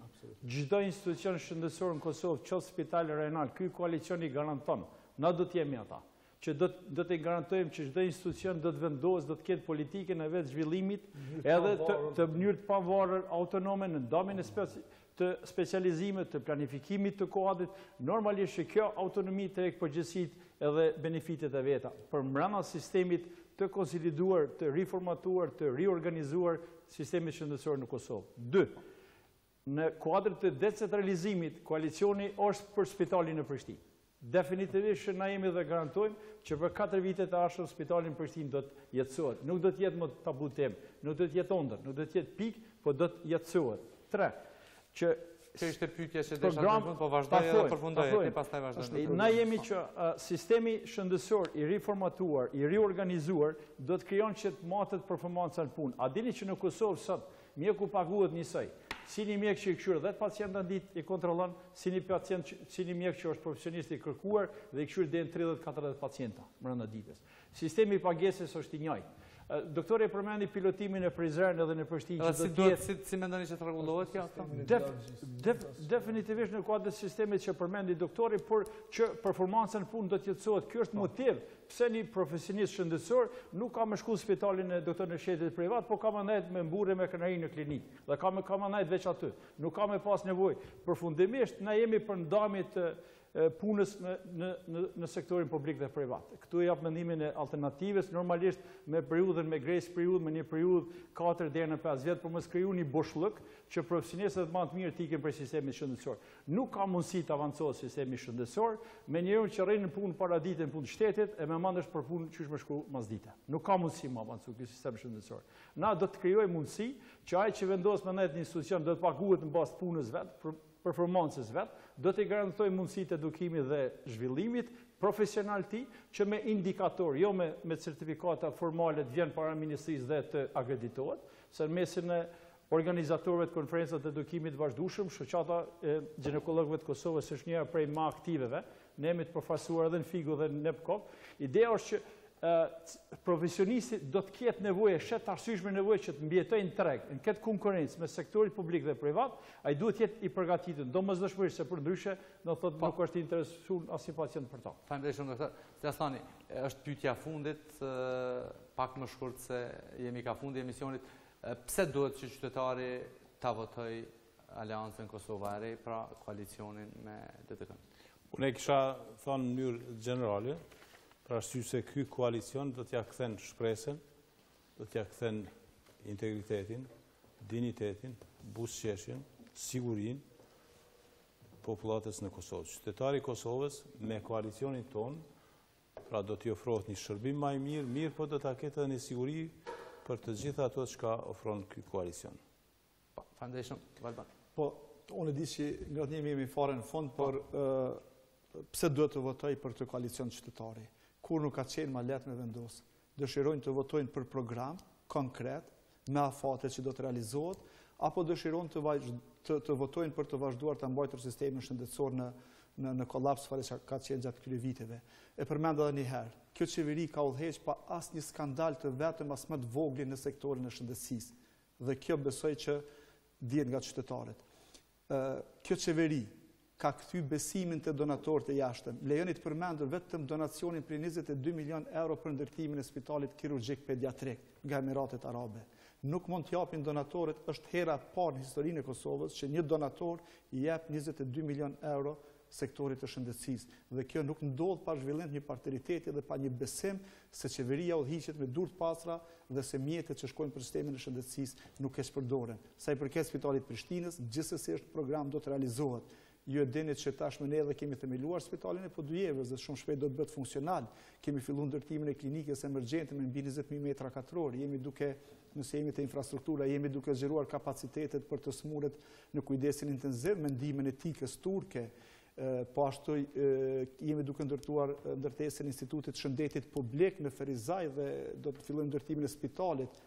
Çdo institucion shëndetësor në Kosovë, qoftë spitali rajonal, ky koalicion i garanton, na do të jemi ata që do të garantojmë që çdo institucion do të vendosë, do të ketë politikën e vetë zhvillimit, edhe të mënyrë të pavarur, autonome në ndamin e të specializimit, të planifikimit të kuadrit, normalisht që kjo autonomi të përgjegjësitë edhe benefitet e veta, për brenda sistemit të konsoliduar, të riformatuar, të riorganizuar sistemit shëndetësor në Kosovë. 2. Në kuadrin të decentralizimit, koalicioni është për spitalin në Prishtinë. Definitivisht që na jemi dhe garantojmë që për 4 vite të ardhshëm spitalin në Prishtinë do të jetësohet. Nuk do të jetë më tabu temë, nuk do të jetë ëndër, nuk do të jetë pikë, po do të jetësohet. 3. Që ishte pyetja që desha të fund, po vazhdoj edhe përfundoj, e pastaj vazhdoj. Na jemi që sistemi shëndetësor i riformatuar, i riorganizuar, do të krijon që të matet performanca në punë. A dini që në Kosovë sot mjeku paguhet njësoj? Si një mjek që i këshyr 10 pacienta në ditë i kontrollon, si një mjek që është profesionist i kërkuar dhe i këshyr deri në 30-40 pacienta brenda ditës. Sistemi i pagesës është i njëjtë. Doktori përmendi pilotimin e Prizren edhe në Prishtinë që do të jetë. Si mendoni që të rregullohet kjo? Definitivisht në kuadër të sistemit që përmendi doktori, por që performanca në punë do të jetësohet. Ky është motiv pse një profesionist shëndetësor nuk ka më shku në spitalin e doktorit në shtetit privat, po ka më ndajt me mburrje me krenarin në klinikë dhe ka më ndajt veç aty. Nuk ka më pas nevojë. Përfundimisht na jemi për ndamjet punës në sektorin publik dhe privat. Këtu jap mendimin e alternativës, normalisht me periudhën me grace periud, me një periudhë 4 deri në 5 vjet, por mos kriju një boshllëk që profesionistët më të mirë të ikin për sistemin shëndetësor. Nuk ka mundësi të avancohet sistemi shëndetësor me njërin që rrin në punë paradite në punë shtetit e me mandesh për punë qysh më shku masdite. Nuk ka mundësi më avancu ky sistem shëndetësor. Na do të krijojmë mundësi që ai që vendos me ndaj një institucion do të paguhet në bazë të punës vet, performancës vet, do të garantojë mundësitë edukimit dhe zhvillimit profesional ti, që me indikator, jo me certifikata formale të vjen para ministrisë dhe të akreditohet, se në mesin e organizatorëve të konferencat të edukimit vazhdueshëm, shoqata e ginekologëve të Kosovës është njëra prej më aktiveve, ne jemi të përfaqësuar edhe në Figu dhe në Nepkov. Ideja është që profesionisti do të ketë nevojë, shet arsyeshme nevojë që të mbjetojë në treg, në këtë konkurrencë me sektorin publik dhe privat, ai duhet të jetë i përgatitur, domosdoshmërisht se përndryshe do thotë nuk është i interesuar asnjë pacient për ta. Faleminderit shumë doktor. Stefani, është pyetja fundit, pak më shkurt se jemi ka fundi emisionit. Pse duhet që qytetari ta votojë Aleancën Kosovare, pra koalicionin me LDK? Unë kisha thënë në mënyrë gjenerale, për arsye se ky koalicion do t'ja kthen shpresën, do t'ja kthen integritetin, dinjitetin, buzëqeshjen, sigurinë popullatës në Kosovë. Qytetari i Kosovës me koalicionin ton, pra do t'i ofrohet një shërbim më i mirë, po do ta ketë edhe një siguri për të gjitha ato që ofron ky koalicion. Faleminderit shumë, Valban. Po, unë di që ngatënimi jemi fare në fund, por pse duhet të votoj për të koalicion qytetari? Kur nuk ka qenë ma letë me vendos. Dëshirojnë të votojnë për program konkret, me afate që do të realizohet, apo dëshirojnë të votojnë për të vazhduar të mbajtur sistemin shëndetësor në kolaps fare që ka qenë gjatë këtyre viteve. E përmend edhe një herë, kjo qeveri ka udhëheq pa asnjë skandal të vetëm as më të vogël në sektorin e shëndetësisë. Dhe kjo besoj që dihet nga qytetarët. Kjo qeveri ka kthy besimin të donatorët e jashtëm. Lejoni të përmendur vetëm donacionin për 22 milion euro për ndërtimin e spitalit kirurgjik pediatrik nga Emiratet Arabe. Nuk mund të japin donatorët, është hera e parë në historinë e Kosovës që një donator i jep 22 milion euro sektorit të shëndetësisë. Dhe kjo nuk ndodh pa zhvillim të një partneriteti dhe pa një besim se qeveria udhëhiqet me dur të pastra dhe se mjetet që shkojnë për sistemin e shëndetësisë nuk keq përdoren. Sa i përket Spitalit Prishtinës, gjithsesi është program do të realizohet. Ju e dini që tashmë ne edhe kemi themeluar Spitalin e Podujevës dhe shumë shpejt do të bëhet funksional. Kemi filluar ndërtimin e klinikës emergjente me mbi 20.000 metra katror. Nëse jemi të infrastruktura, jemi duke zgjeruar kapacitetet për të smurët në kujdesin intenziv me ndihmën e tikës turke. Po ashtu jemi duke ndërtuar ndërtesën e Institutit Shëndetit Publik në Ferizaj dhe do të fillojmë ndërtimin e spitalit.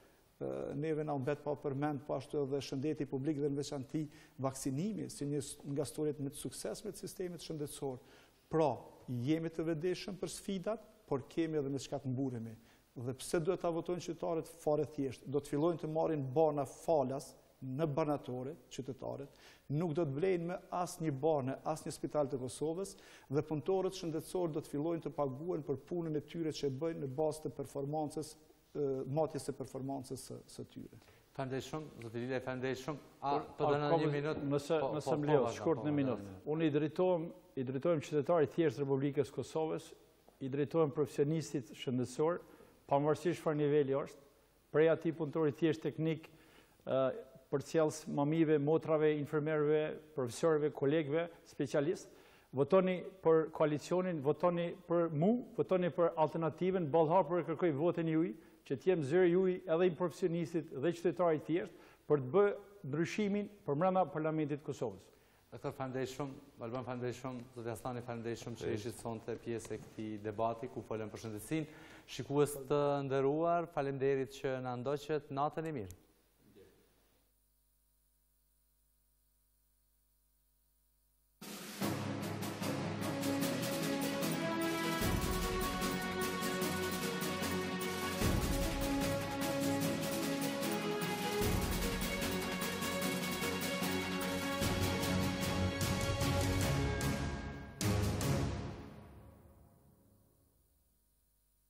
Neve na mbet pa përmend po ashtu edhe shëndeti publik dhe në veçanti vaksinimi, si një nga storit me të suksesme të sistemit shëndetësor. Pra, jemi të vetëdijshëm për sfidat, por kemi edhe me çka të mburemi. Dhe pse duhet ta votojnë qytetarët fare thjesht? Do të fillojnë të marrin bana falas në banatore, qytetarët, nuk do të blejnë me asnjë banë, asnjë spital të Kosovës dhe punëtorët shëndetësor do të fillojnë të paguhen për punën e tyre që bëjnë në bazë të performancës, matjes së performancës së tyre. Faleminderit shumë, zoti Lile, faleminderit shumë. Po do në një minutë. Nëse më lejo, shkurt në minutë. Unë i drejtohem qytetarit thjesht Republikës Kosovës, i drejtohem profesionistit shëndetësor, pavarësisht çfarë niveli është, prej atij punëtorit thjesht teknik, përcjellës mamive, motrave, infermerëve, profesorëve, kolegëve, specialistë. Votoni për koalicionin, votoni për mu, votoni për alternativën, ballhapur e kërkoj votin juaj, që të jem zëri juaj edhe i profesionistit dhe qytetarit thjesht për të bërë ndryshimin përbrenda Parlamentit të Kosovës. Doktor, faleminderit shumë, Balban, faleminderit shumë, zoti Aslani, faleminderit shumë që ishit sonte pjesë e këtij debati ku folëm për shëndetësinë. Shikues të nderuar, faleminderit që na ndoqët, natën e mirë.